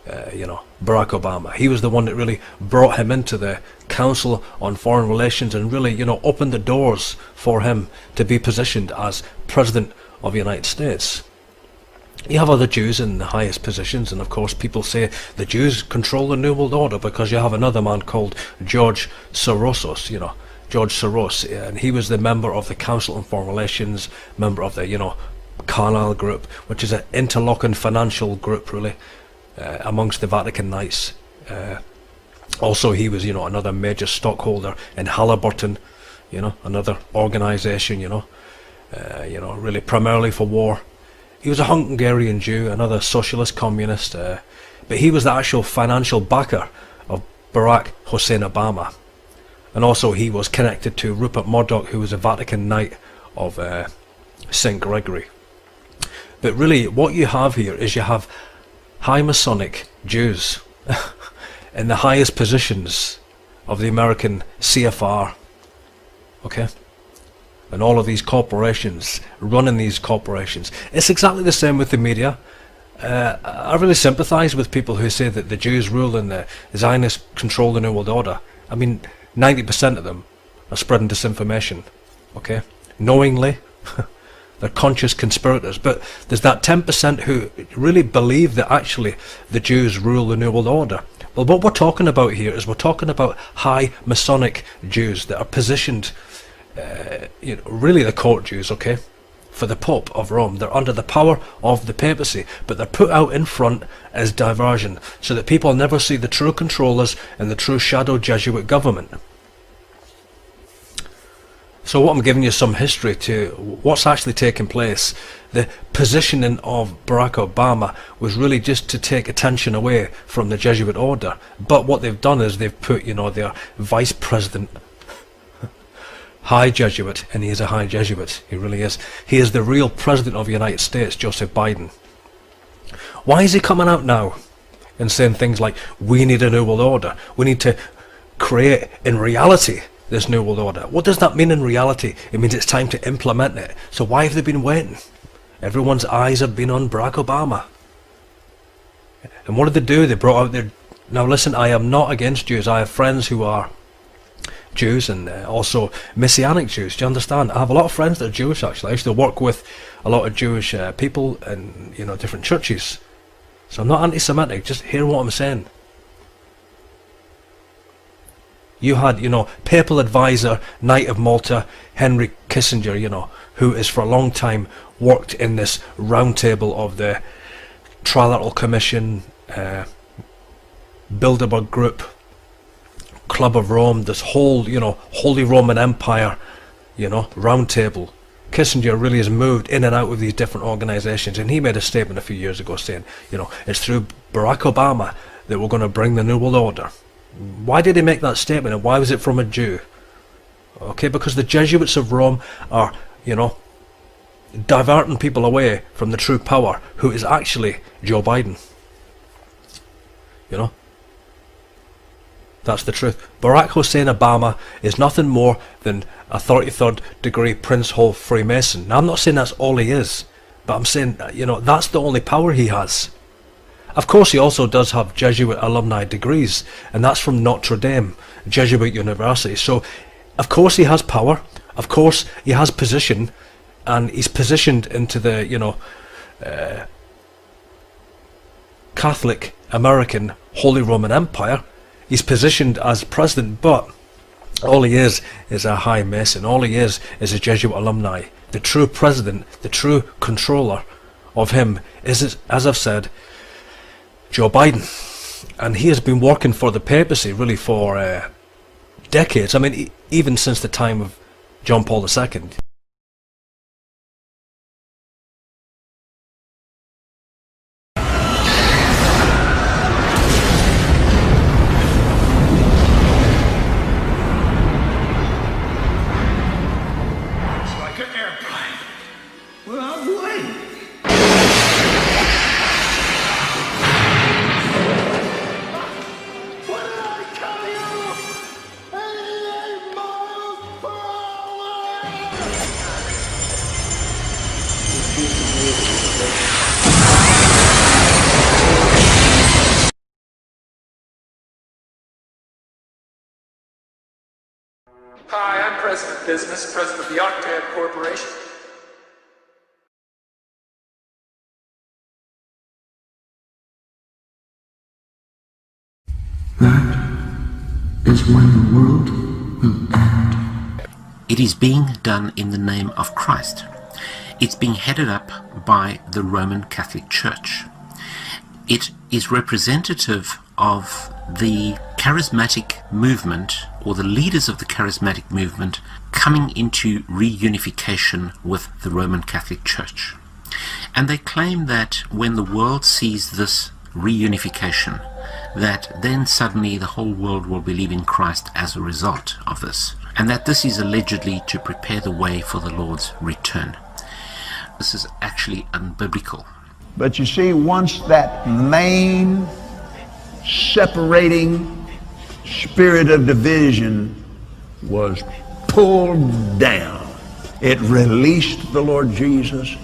Barack Obama. He was the one that really brought him into the Council on Foreign Relations and really, opened the doors for him to be positioned as President of the United States. You have other Jews in the highest positions, and of course people say the Jews control the New World Order because you have another man called George Soros, George Soros, and he was the member of the Council on Foreign Relations, member of the, Carlyle Group, which is an interlocking financial group really, amongst the Vatican Knights. Also he was, another major stockholder in Halliburton, another organization, really primarily for war. He was a Hungarian Jew, another socialist communist, but he was the actual financial backer of Barack Hussein Obama. And also he was connected to Rupert Murdoch, who was a Vatican Knight of St. Gregory. But really what you have here is you have high Masonic Jews in the highest positions of the American CFR, okay? And all of these corporations, running these corporations. It's exactly the same with the media. I really sympathize with people who say that the Jews rule and the Zionists control the New World Order. I mean, 90% of them are spreading disinformation, okay? Knowingly. They're conscious conspirators, but there's that 10% who really believe that actually the Jews rule the New World Order. Well, what we're talking about here is we're talking about high Masonic Jews that are positioned, really the court Jews, okay, for the Pope of Rome. They're under the power of the papacy, but they're put out in front as diversion, so that people never see the true controllers and the true shadow Jesuit government. So what I'm giving you some history to what's actually taking place. The positioning of Barack Obama was really just to take attention away from the Jesuit order. But what they've done is they've put, their vice president, high Jesuit, and he is a high Jesuit. He really is. He is the real president of the United States, Joseph Biden. Why is he coming out now and saying things like, we need a new world order? We need to create, in reality, this new world order. What does that mean in reality? It means it's time to implement it. So why have they been waiting? Everyone's eyes have been on Barack Obama. And what did they do? They brought out their... Now listen, I am not against Jews. I have friends who are Jews and also Messianic Jews. Do you understand? I have a lot of friends that are Jewish, actually. I used to work with a lot of Jewish people in different churches. So I'm not anti-Semitic. Just hear what I'm saying. You had, papal advisor, Knight of Malta, Henry Kissinger, who is for a long time worked in this roundtable of the Trilateral Commission, Bilderberg Group, Club of Rome, this whole, Holy Roman Empire, roundtable. Kissinger really has moved in and out of these different organizations, and he made a statement a few years ago saying, it's through Barack Obama that we're going to bring the New World Order. Why did he make that statement, and why was it from a Jew? Okay, because the Jesuits of Rome are, diverting people away from the true power, who is actually Joe Biden. That's the truth. Barack Hussein Obama is nothing more than a 33rd degree Prince Hall Freemason. Now I'm not saying that's all he is, but I'm saying, that's the only power he has. Of course, he also does have Jesuit alumni degrees, and that's from Notre Dame, Jesuit University. So, of course he has power, of course he has position, and he's positioned into the, Catholic American Holy Roman Empire. He's positioned as president, but all he is a high Mason. All he is a Jesuit alumni. The true president, the true controller of him is, as I've said, Joe Biden, and he has been working for the papacy really for decades. I mean, even since the time of John Paul II. It's like an airplane. Well, I'm waiting. Hi, I'm President Business, President of the Octad Corporation. That is when the world will end. It is being done in the name of Christ. It's being headed up by the Roman Catholic Church. It is representative of the charismatic movement, or the leaders of the charismatic movement, coming into reunification with the Roman Catholic Church. And they claim that when the world sees this reunification, that then suddenly the whole world will believe in Christ as a result of this, and that this is allegedly to prepare the way for the Lord's return. This is actually unbiblical. But you see, once that main separating spirit of division was pulled down, it released the Lord Jesus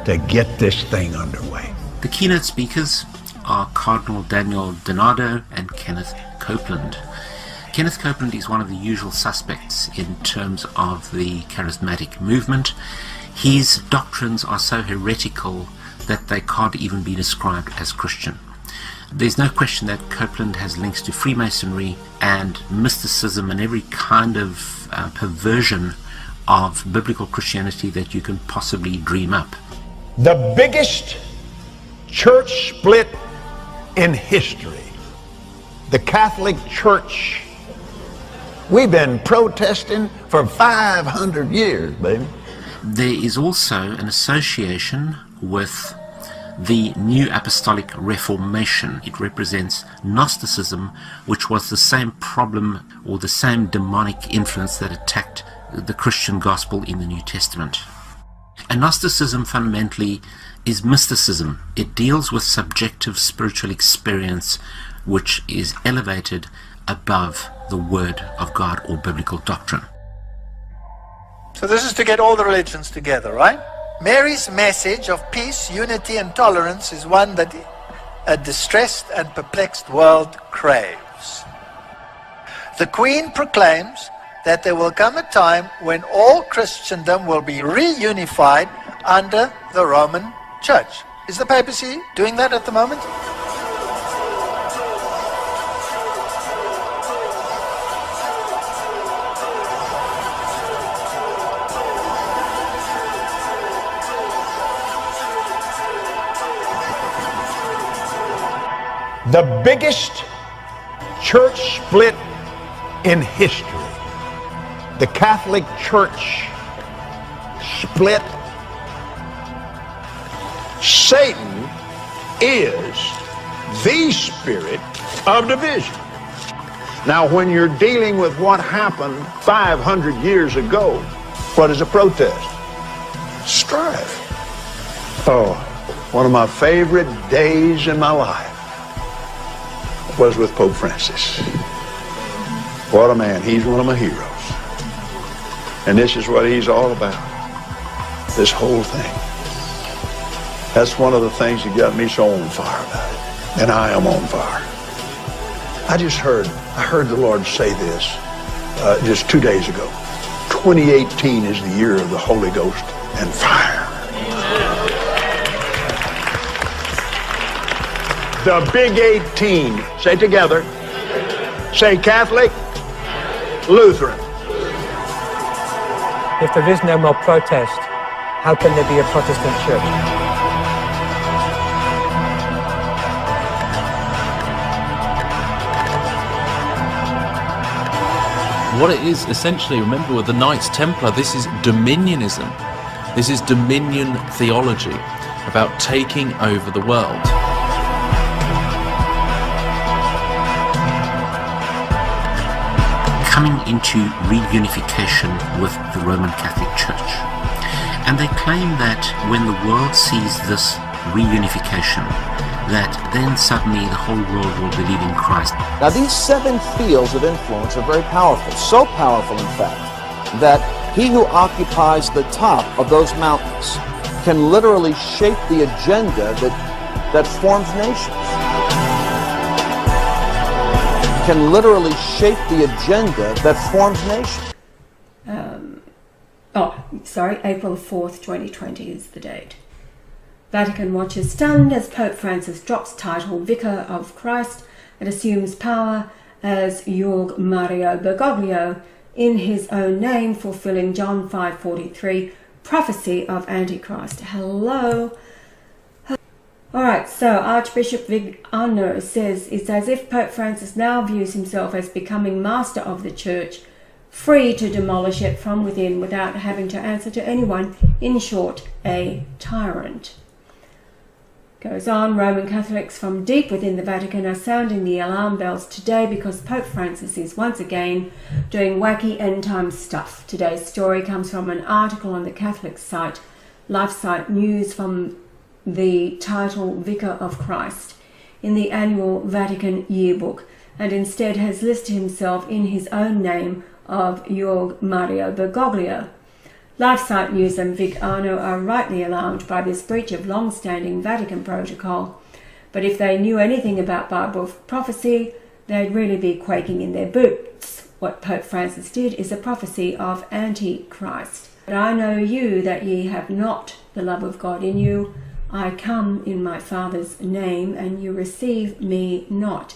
to get this thing underway. The keynote speakers are Cardinal Daniel DiNardo and Kenneth Copeland. Kenneth Copeland is one of the usual suspects in terms of the charismatic movement. His doctrines are so heretical that they can't even be described as Christian. There's no question that Copeland has links to Freemasonry and mysticism and every kind of perversion of biblical Christianity that you can possibly dream up. The biggest church split in history. The Catholic Church. We've been protesting for 500 years, baby. There is also an association with the New Apostolic Reformation. It represents Gnosticism, which was the same problem or the same demonic influence that attacked the Christian gospel in the New Testament. And Gnosticism fundamentally is mysticism. It deals with subjective spiritual experience which is elevated above the Word of God or biblical doctrine. So this is to get all the religions together, right? Mary's message of peace, unity, and tolerance is one that a distressed and perplexed world craves. The Queen proclaims that there will come a time when all Christendom will be reunified under the Roman Church. Is the papacy doing that at the moment? The biggest church split in history. The Catholic Church split. Satan is the spirit of division. Now, when you're dealing with what happened 500 years ago, what is a protest? Strife. Oh, one of my favorite days in my life was with Pope Francis. What a man. He's one of my heroes. And this is what he's all about. This whole thing. That's one of the things that got me so on fire about it. And I am on fire. I heard the Lord say this just 2 days ago. 2018 is the year of the Holy Ghost and fire. The big 18. Say it together. Say Catholic, Lutheran. If there is no more protest, how can there be a Protestant church? What it is essentially, remember with the Knights Templar, this is dominionism. This is dominion theology about taking over the world. Coming into reunification with the Roman Catholic Church. And they claim that when the world sees this reunification, that then suddenly the whole world will believe in Christ. Now these 7 fields of influence are very powerful, so powerful in fact, that he who occupies the top of those mountains can literally shape the agenda that forms nations. Can literally shape the agenda that forms nations. April 4th, 2020 is the date. Vatican Watch is stunned as Pope Francis drops title Vicar of Christ and assumes power as Jorge Mario Bergoglio in his own name, fulfilling John 5:43, prophecy of Antichrist. Hello. Alright, so Archbishop Vigano says it's as if Pope Francis now views himself as becoming master of the church, free to demolish it from within without having to answer to anyone, in short, a tyrant. Goes on, Roman Catholics from deep within the Vatican are sounding the alarm bells today because Pope Francis is once again doing wacky end-time stuff. Today's story comes from an article on the Catholic site, LifeSite News, from the title Vicar of Christ in the annual Vatican Yearbook, and instead has listed himself in his own name of Jorge Mario Bergoglio. LifeSite News and Vigano are rightly alarmed by this breach of long-standing Vatican protocol, but if they knew anything about Bible prophecy, they'd really be quaking in their boots. What Pope Francis did is a prophecy of Antichrist. But I know you that ye have not the love of God in you. I come in my Father's name, and you receive me not.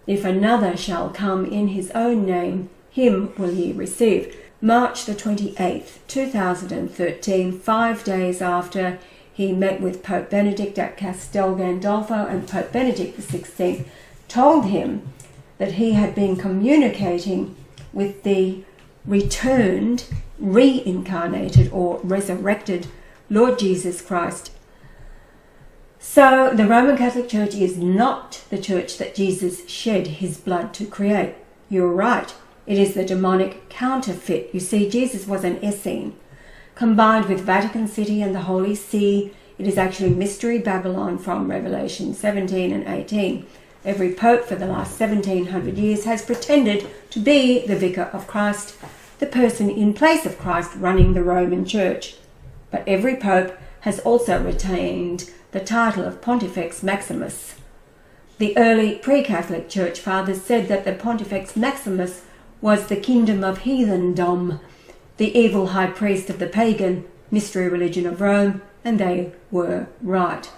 If another shall come in his own name, him will ye receive. March the 28th, 2013, 5 days after he met with Pope Benedict at Castel Gandolfo, and Pope Benedict XVI told him that he had been communicating with the returned, reincarnated or resurrected Lord Jesus Christ. So the Roman Catholic Church is not the church that Jesus shed his blood to create. You're right. It is the demonic counterfeit. You see, Jesus was an Essene. Combined with Vatican City and the Holy See, it is actually Mystery Babylon from Revelation 17 and 18. Every pope for the last 1700 years has pretended to be the vicar of Christ, the person in place of Christ running the Roman Church. But every pope has also retained the title of Pontifex Maximus. The early pre-Catholic Church fathers said that the Pontifex Maximus was the kingdom of heathendom, the evil high priest of the pagan mystery religion of Rome, and they were right.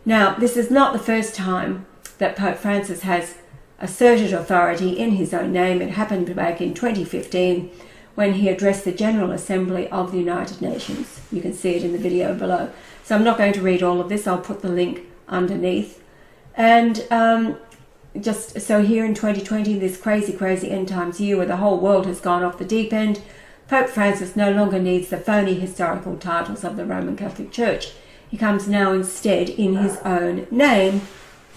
Now, this is not the first time that Pope Francis has asserted authority in his own name. It happened back in 2015 when he addressed the General Assembly of the United Nations. You can see it in the video below. So I'm not going to read all of this. I'll put the link underneath. And just so here in 2020, this crazy end times year where the whole world has gone off the deep end, Pope Francis no longer needs the phony historical titles of the Roman Catholic Church. He comes now instead in his own name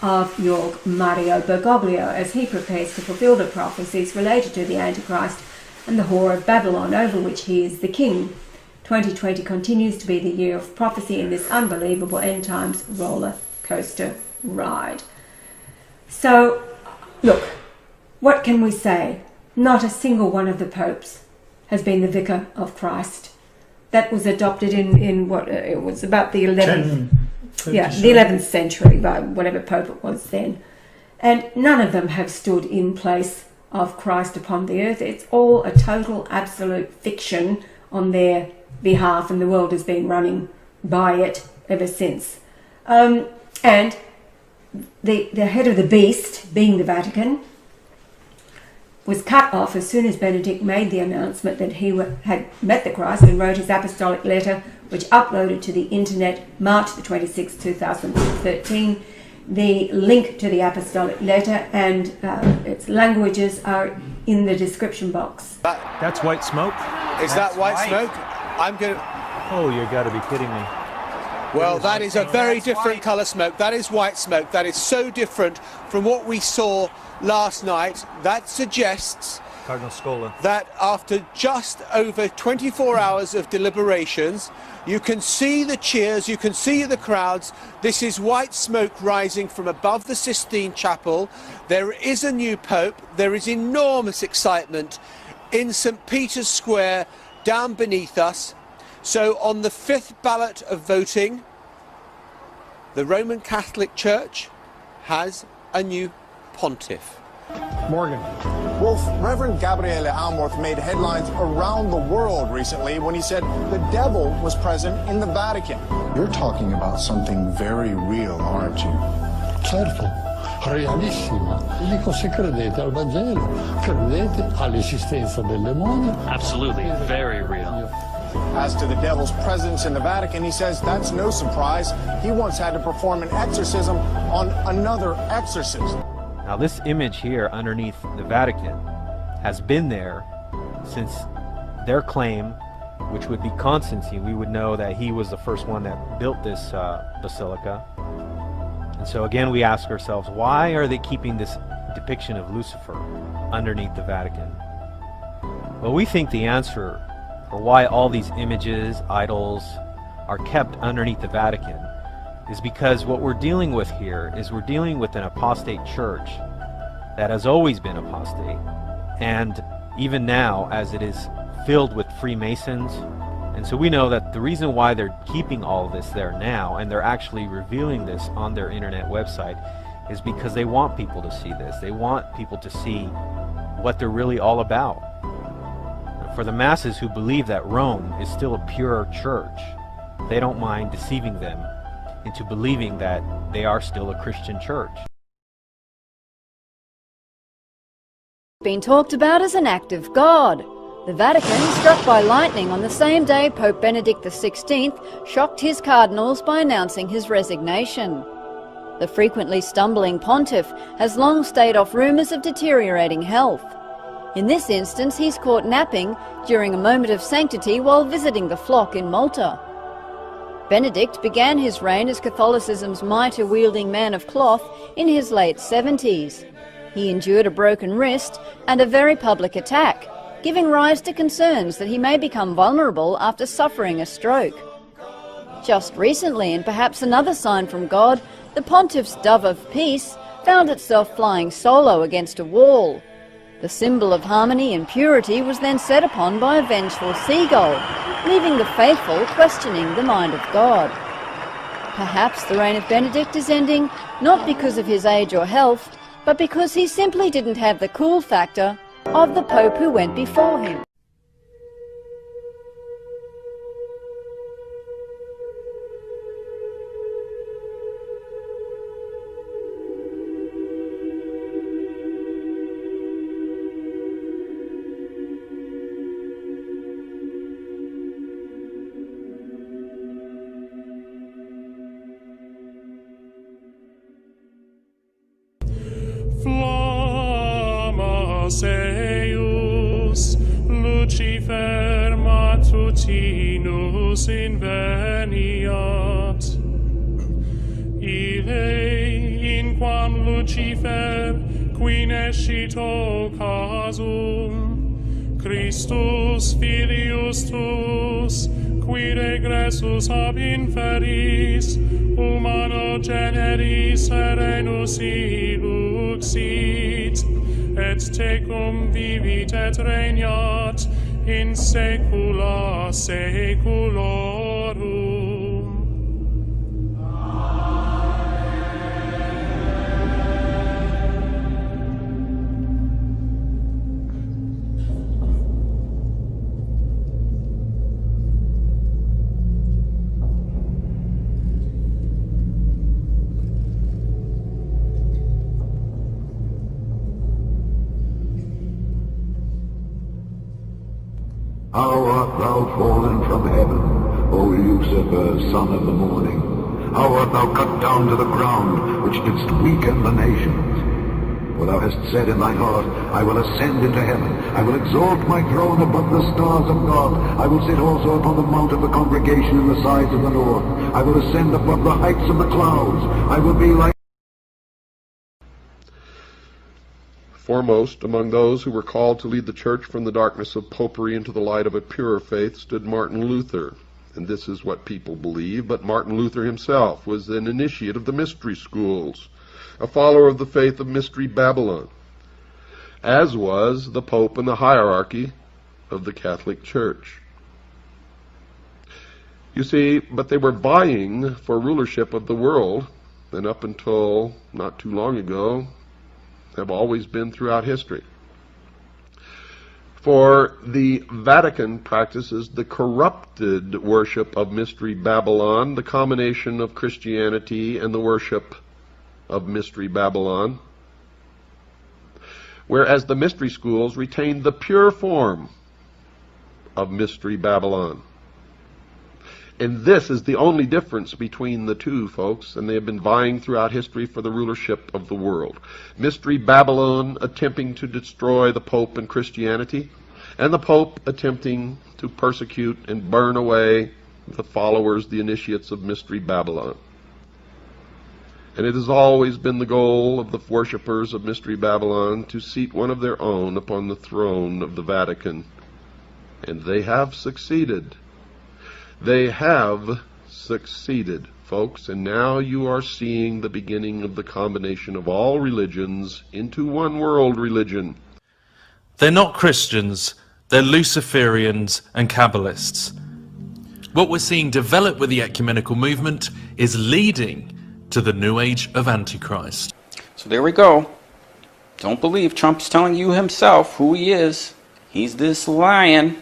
of Jorg Mario Bergoglio, as he prepares to fulfill the prophecies related to the Antichrist and the whore of Babylon, over which he is the king. 2020 continues to be the year of prophecy in this unbelievable end times roller coaster ride. So, look, what can we say? Not a single one of the popes has been the vicar of Christ. That was adopted in what it was about the 11th, the 11th century by whatever pope it was then, and none of them have stood in place of Christ upon the earth. It's all a total, absolute fiction on their behalf, and the world has been running by it ever since. And the head of the beast, being the Vatican, was cut off as soon as Benedict made the announcement that he had met the Christ and wrote his apostolic letter, which uploaded to the internet March the 26th, 2013. The link to the apostolic letter and its languages are in the description box. That's white smoke? Is that white smoke? I'm going to... Oh, you got to be kidding me. Well, that is a very different colour smoke. That is white smoke. That is so different from what we saw last night. That suggests Cardinal Scola, that after just over 24 hours of deliberations, you can see the cheers, you can see the crowds. This is white smoke rising from above the Sistine Chapel. There is a new pope. There is enormous excitement in St. Peter's Square down beneath us. So on the 5th ballot of voting, the Roman Catholic Church has a new pontiff. Morgan. Well, Reverend Gabriele Amorth made headlines around the world recently when he said the devil was present in the Vatican. You're talking about something very real, aren't you? Certo, realissima. Dico, se credete al Vangelo, credete all'esistenza del demonio. Absolutely, very real. As to the devil's presence in the Vatican, he says that's no surprise. He once had to perform an exorcism on another exorcist. Now this image here underneath the Vatican has been there since their claim, which would be Constantine. We would know that he was the first one that built this basilica. And so again we ask ourselves, why are they keeping this depiction of Lucifer underneath the Vatican? Well, we think the answer for why all these images, idols, are kept underneath the Vatican is because what we're dealing with here is we're dealing with an apostate church that has always been apostate, and even now as it is filled with Freemasons. And so we know that the reason why they're keeping all of this there now, and they're actually revealing this on their internet website, is because they want people to see this. They want people to see what they're really all about. For the masses who believe that Rome is still a pure church, they don't mind deceiving them into believing that they are still a Christian church. Been talked about as an act of God. The Vatican, struck by lightning on the same day Pope Benedict XVI shocked his cardinals by announcing his resignation. The frequently stumbling pontiff has long stayed off rumours of deteriorating health. In this instance, he's caught napping during a moment of sanctity while visiting the flock in Malta. Benedict began his reign as Catholicism's mitre-wielding man of cloth in his late 70s. He endured a broken wrist and a very public attack, giving rise to concerns that he may become vulnerable after suffering a stroke. Just recently, and perhaps another sign from God, the pontiff's dove of peace found itself flying solo against a wall. The symbol of harmony and purity was then set upon by a vengeful seagull, leaving the faithful questioning the mind of God. Perhaps the reign of Benedict is ending not because of his age or health, but because he simply didn't have the cool factor of the Pope who went before him. Flammas eius, Lucifer matutinus inveniat. Ille in quam Lucifer qui nescito casum, Christus filius tuus, qui regressus ab inferis, humano generis serenus iluxit, et tecum vivit et regnat in saecula saeculorum. How art thou fallen from heaven, O Lucifer, son of the morning? How art thou cut down to the ground, which didst weaken the nations? For thou hast said in thine heart, I will ascend into heaven, I will exalt my throne above the stars of God, I will sit also upon the mount of the congregation in the sides of the north, I will ascend above the heights of the clouds, I will be like... Foremost among those who were called to lead the church from the darkness of popery into the light of a purer faith stood Martin Luther. And this is what people believe, but Martin Luther himself was an initiate of the mystery schools, a follower of the faith of Mystery Babylon, as was the Pope and the hierarchy of the Catholic Church. You see, but they were vying for rulership of the world, and up until not too long ago, have always been throughout history. For the Vatican practices the corrupted worship of Mystery Babylon, the combination of Christianity and the worship of Mystery Babylon, whereas the mystery schools retain the pure form of Mystery Babylon. And this is the only difference between the two, folks, and they have been vying throughout history for the rulership of the world. Mystery Babylon attempting to destroy the Pope and Christianity, and the Pope attempting to persecute and burn away the followers, the initiates of Mystery Babylon. And it has always been the goal of the worshippers of Mystery Babylon to seat one of their own upon the throne of the Vatican. And they have succeeded. They have succeeded, folks, and now you are seeing the beginning of the combination of all religions into one world religion. They're not Christians, they're Luciferians and Kabbalists. What we're seeing develop with the ecumenical movement is leading to the new age of Antichrist. So there we go. Don't believe Trump's telling you himself who he is. He's this lion.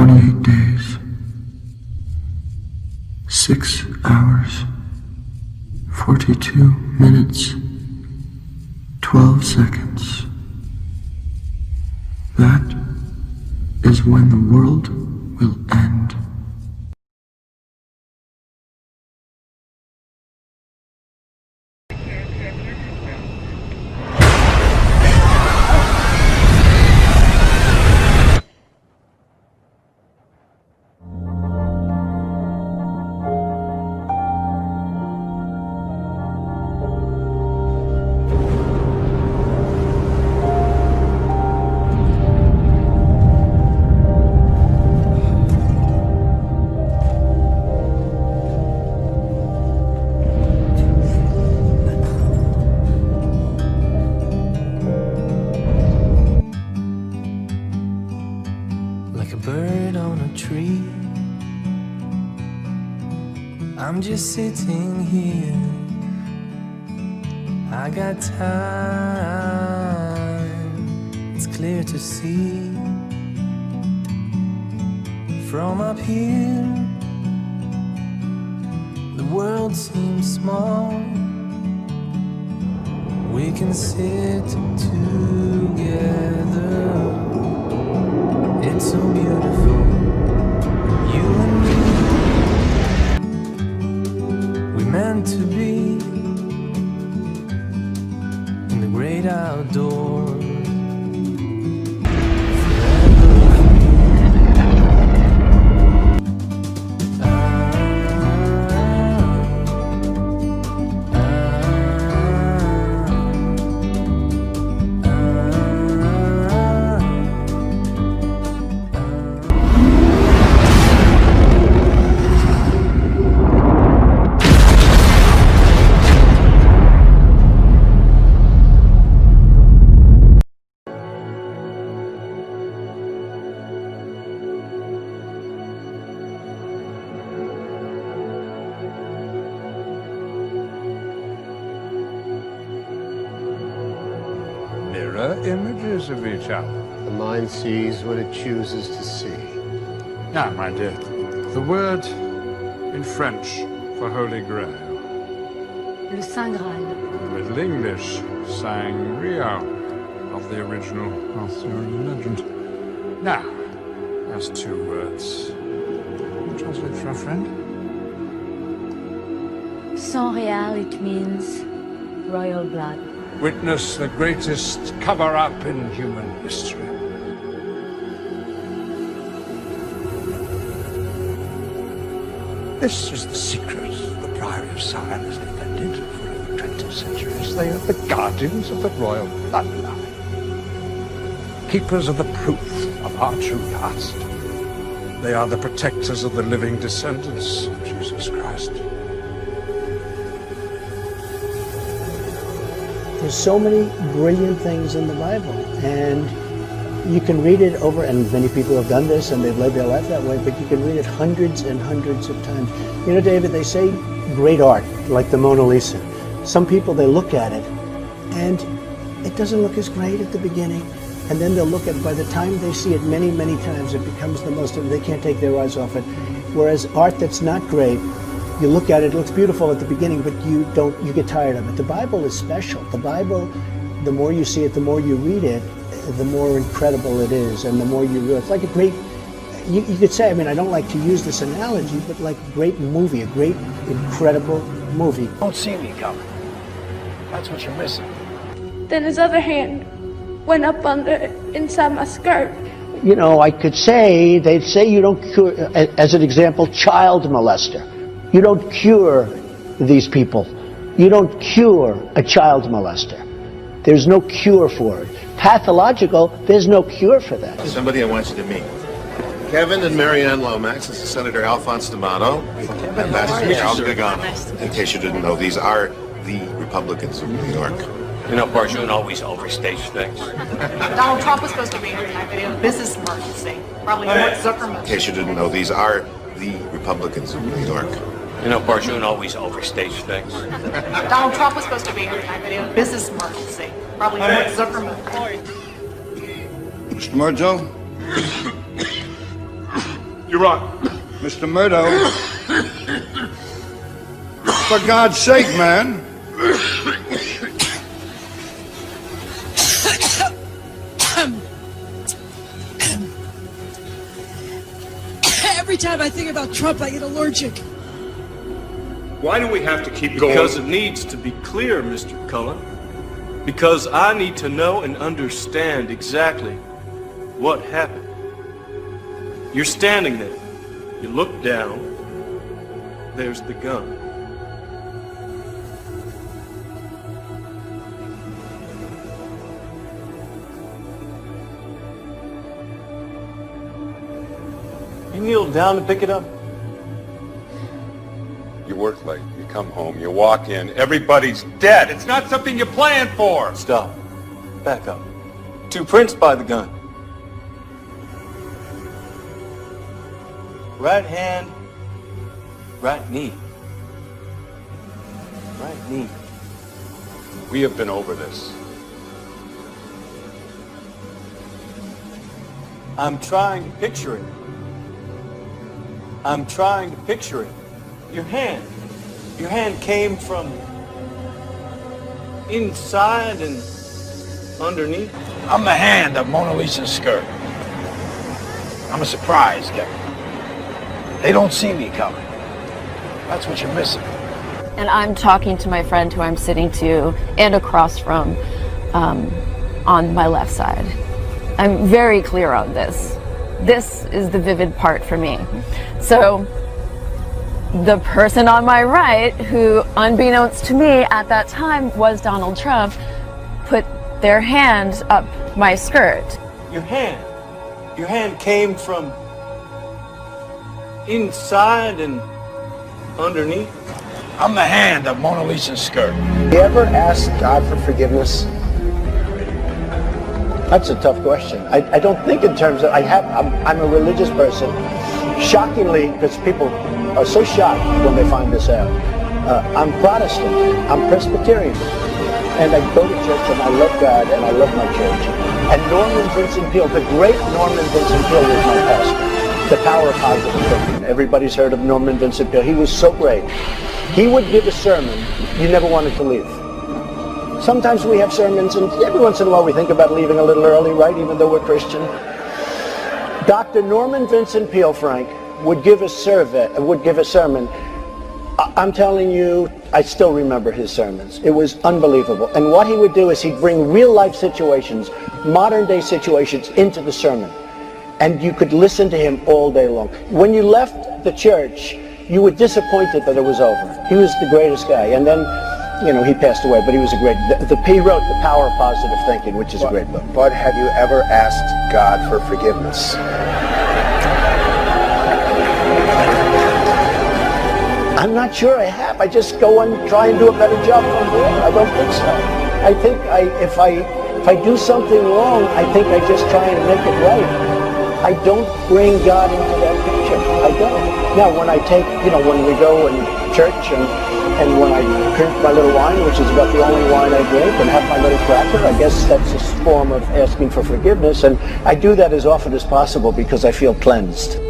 28 days, 6 hours, 42 minutes, 12 seconds. That is when the world will end. Like a bird on a tree, I'm just sitting here. I got time, it's clear to see. From up here, the world seems small. We can sit together. It's so beautiful, you and me. We meant to be in the great outdoors. Mirror images of each other. The mind sees what it chooses to see. Now, my dear, the word in French for Holy Grail. Le Saint Graal. The Middle English, Sangria, of the original Arthurian legend. Now, there's two words. Can you translate for our friend? Sang Real, it means royal blood. Witness the greatest cover-up in human history. This is the secret the Priory of Sion has defended for over 20 centuries. They are the guardians of the royal bloodline. Keepers of the proof of our true past. They are the protectors of the living descendants of Jesus Christ. There's so many brilliant things in the Bible, and you can read it over, and many people have done this and they've led their life that way, but you can read it hundreds and hundreds of times. You know, David, they say great art, like the Mona Lisa. Some people, they look at it and it doesn't look as great at the beginning, and then they'll look at it, by the time they see it many, many times, it becomes the most, they can't take their eyes off it. Whereas art that's not great, you look at it, it looks beautiful at the beginning, but you get tired of it. The Bible is special. The Bible, the more you see it, the more you read it, the more incredible it is, and the more you realize. It's like a great, you could say, I mean, I don't like to use this analogy, but like a great movie, a great, incredible movie. Don't see me coming. That's what you're missing. Then his other hand went up inside my skirt. You know, I could say, they'd say you don't cure, as an example, child molester. You don't cure these people. You don't cure a child molester. There's no cure for it. Pathological, there's no cure for that. Somebody I want you to meet. Kevin and Marianne Lomax. This is Senator Alphonse D'Amato. Ambassador Charles Gagano. In case you didn't know, these are the Republicans of New York. You know, Barjoon always overstates things. Donald Trump was supposed to be here tonight, but he had a business emergency. Probably Mark Zuckerman. In case you didn't know, these are the Republicans of New York. You know, Barjoon always overstates things. Donald Trump was supposed to be here tonight, but he had a business emergency. Probably Mark Zuckerman. Mr. Marjo? You're on. Mr. Murdo. For God's sake, man. Every time I think about Trump, I get allergic. Why do we have to keep going? Because it needs to be clear, Mr. Cullen. Because I need to know and understand exactly what happened. You're standing there. You look down. There's the gun. You kneel down to pick it up. You work late, you come home, you walk in, everybody's dead. It's not something you planned for. Stop. Back up. 2 prints by the gun. Right hand, right knee. Right knee. We have been over this. I'm trying to picture it. I'm trying to picture it. Your hand. Your hand came from inside and underneath. I'm the hand of Mona Lisa's skirt. I'm a surprise, Kevin. They don't see me coming. That's what you're missing. And I'm talking to my friend who I'm sitting to and across from on my left side. I'm very clear on this. This is the vivid part for me. So the person on my right, who unbeknownst to me at that time was Donald Trump, put their hand up my skirt. Your hand came from inside and underneath. I'm the hand of Mona Lisa's skirt. You ever ask God for forgiveness? That's a tough question. I don't think in terms of, I'm a religious person. Shockingly, because people are so shocked when they find this out. I'm Protestant, I'm Presbyterian, and I go to church and I love God and I love my church. And Norman Vincent Peale, the great Norman Vincent Peale was my pastor. The Power of Positive Thinking. Everybody's heard of Norman Vincent Peale. He was so great. He would give a sermon you never wanted to leave. Sometimes we have sermons, and every once in a while we think about leaving a little early, right, even though we're Christian. Dr. Norman Vincent Peale, Frank, would give a sermon. I'm telling you, I still remember his sermons. It was unbelievable. And what he would do is he'd bring real-life situations, modern-day situations, into the sermon. And you could listen to him all day long. When you left the church, you were disappointed that it was over. He was the greatest guy. And then, you know, he passed away, but he was a great... He wrote The Power of Positive Thinking, which is a great book. But have you ever asked God for forgiveness? I'm not sure I have. I just go and try and do a better job from there. I don't think so. I think if I do something wrong, I think I just try and make it right. I don't bring God into that picture. I don't. Now, when I take, when we go in church and when I drink my little wine, which is about the only wine I drink, and have my little cracker, I guess that's a form of asking for forgiveness. And I do that as often as possible because I feel cleansed.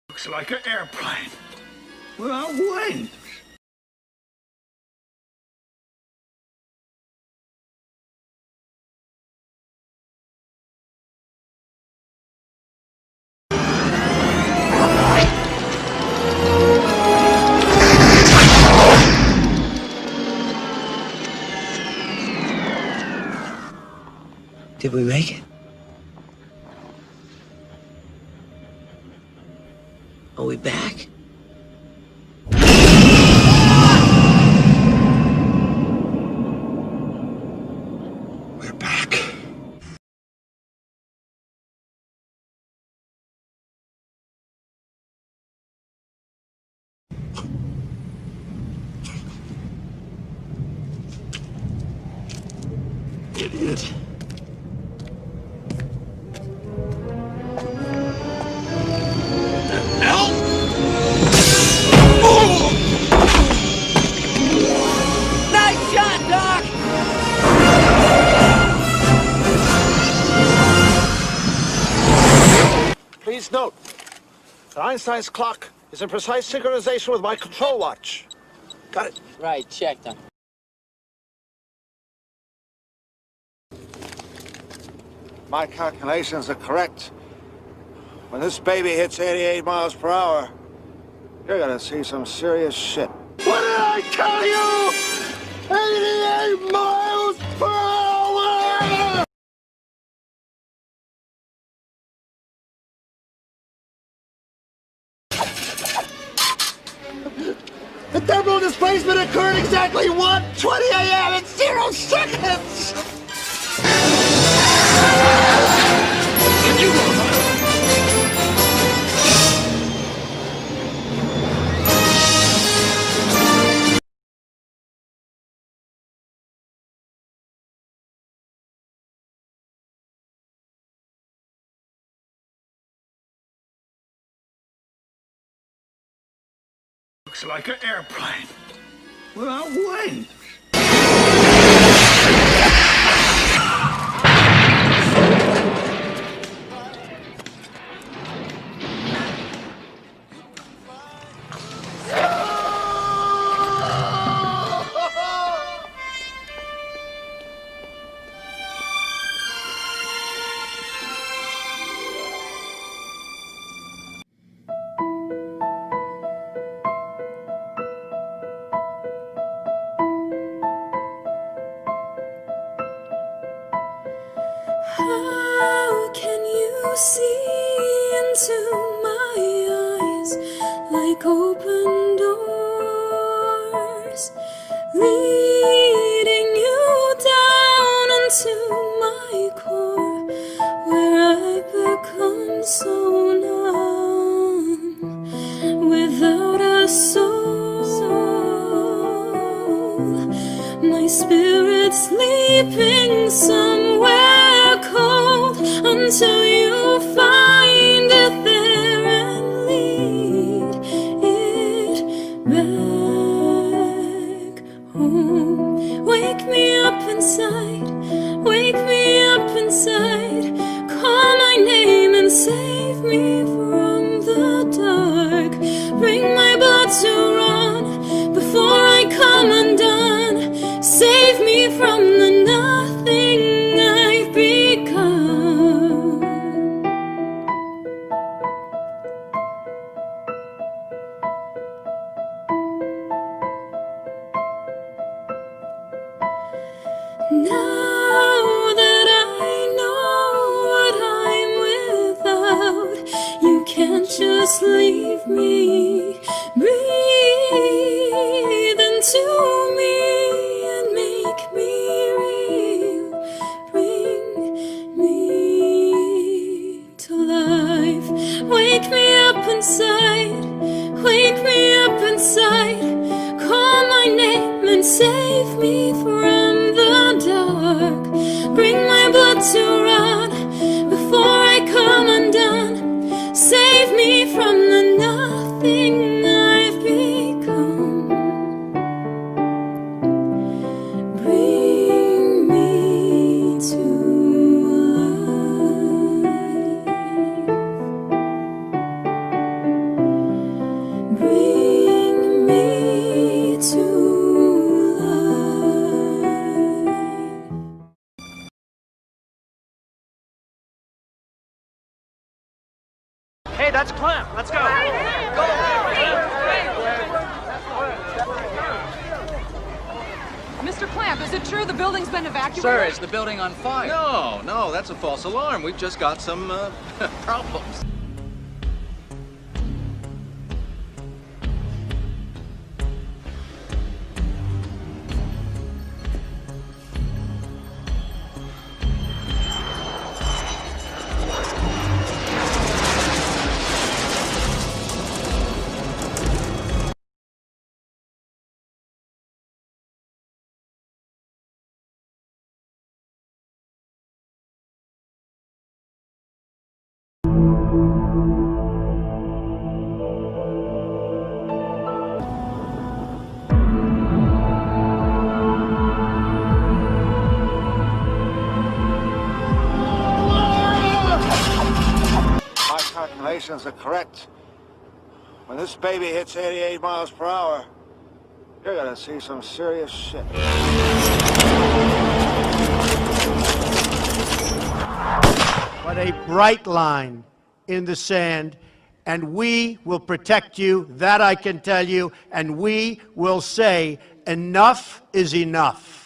Looks like an airplane without wings. Did we make it? Are we back? We're back. Idiot. Please note that Einstein's clock is in precise synchronization with my control watch. Got it? Right, checked on. My calculations are correct. When this baby hits 88 miles per hour, you're gonna see some serious shit. What did I tell you? 88 miles per hour! The thermal displacement occurred exactly 1:20 a.m. in 0 seconds! Looks like an airplane without wings. How can you see into my eyes like open doors, leading you down into my core, where I become so numb without a soul, my spirit sleeping somewhere cold until you find it there and lead it back home. Wake me up inside, wake me up inside, call my name and save me from the dark. Bring my blood to run before I come undone. Save me from the nothing I've become. Now that I know what I'm without, you can't just leave me. Breathe into me and make me real. Bring me to life. Wake me up inside, wake me up inside. Call my name and save me from the dark. Bring my blood to run before I come undone. Save me from the nothing I've become. Bring me to life. Bring me to Hey, that's Clem. Let's go. Mr. Clamp, is it true the building's been evacuated? Sir, is the building on fire? No, that's a false alarm. We've just got some problems. life. calculations are correct, when this baby hits 88 miles per hour, you're gonna see some serious shit. But a bright line in the sand, and we will protect you, that I can tell you, and we will say enough is enough.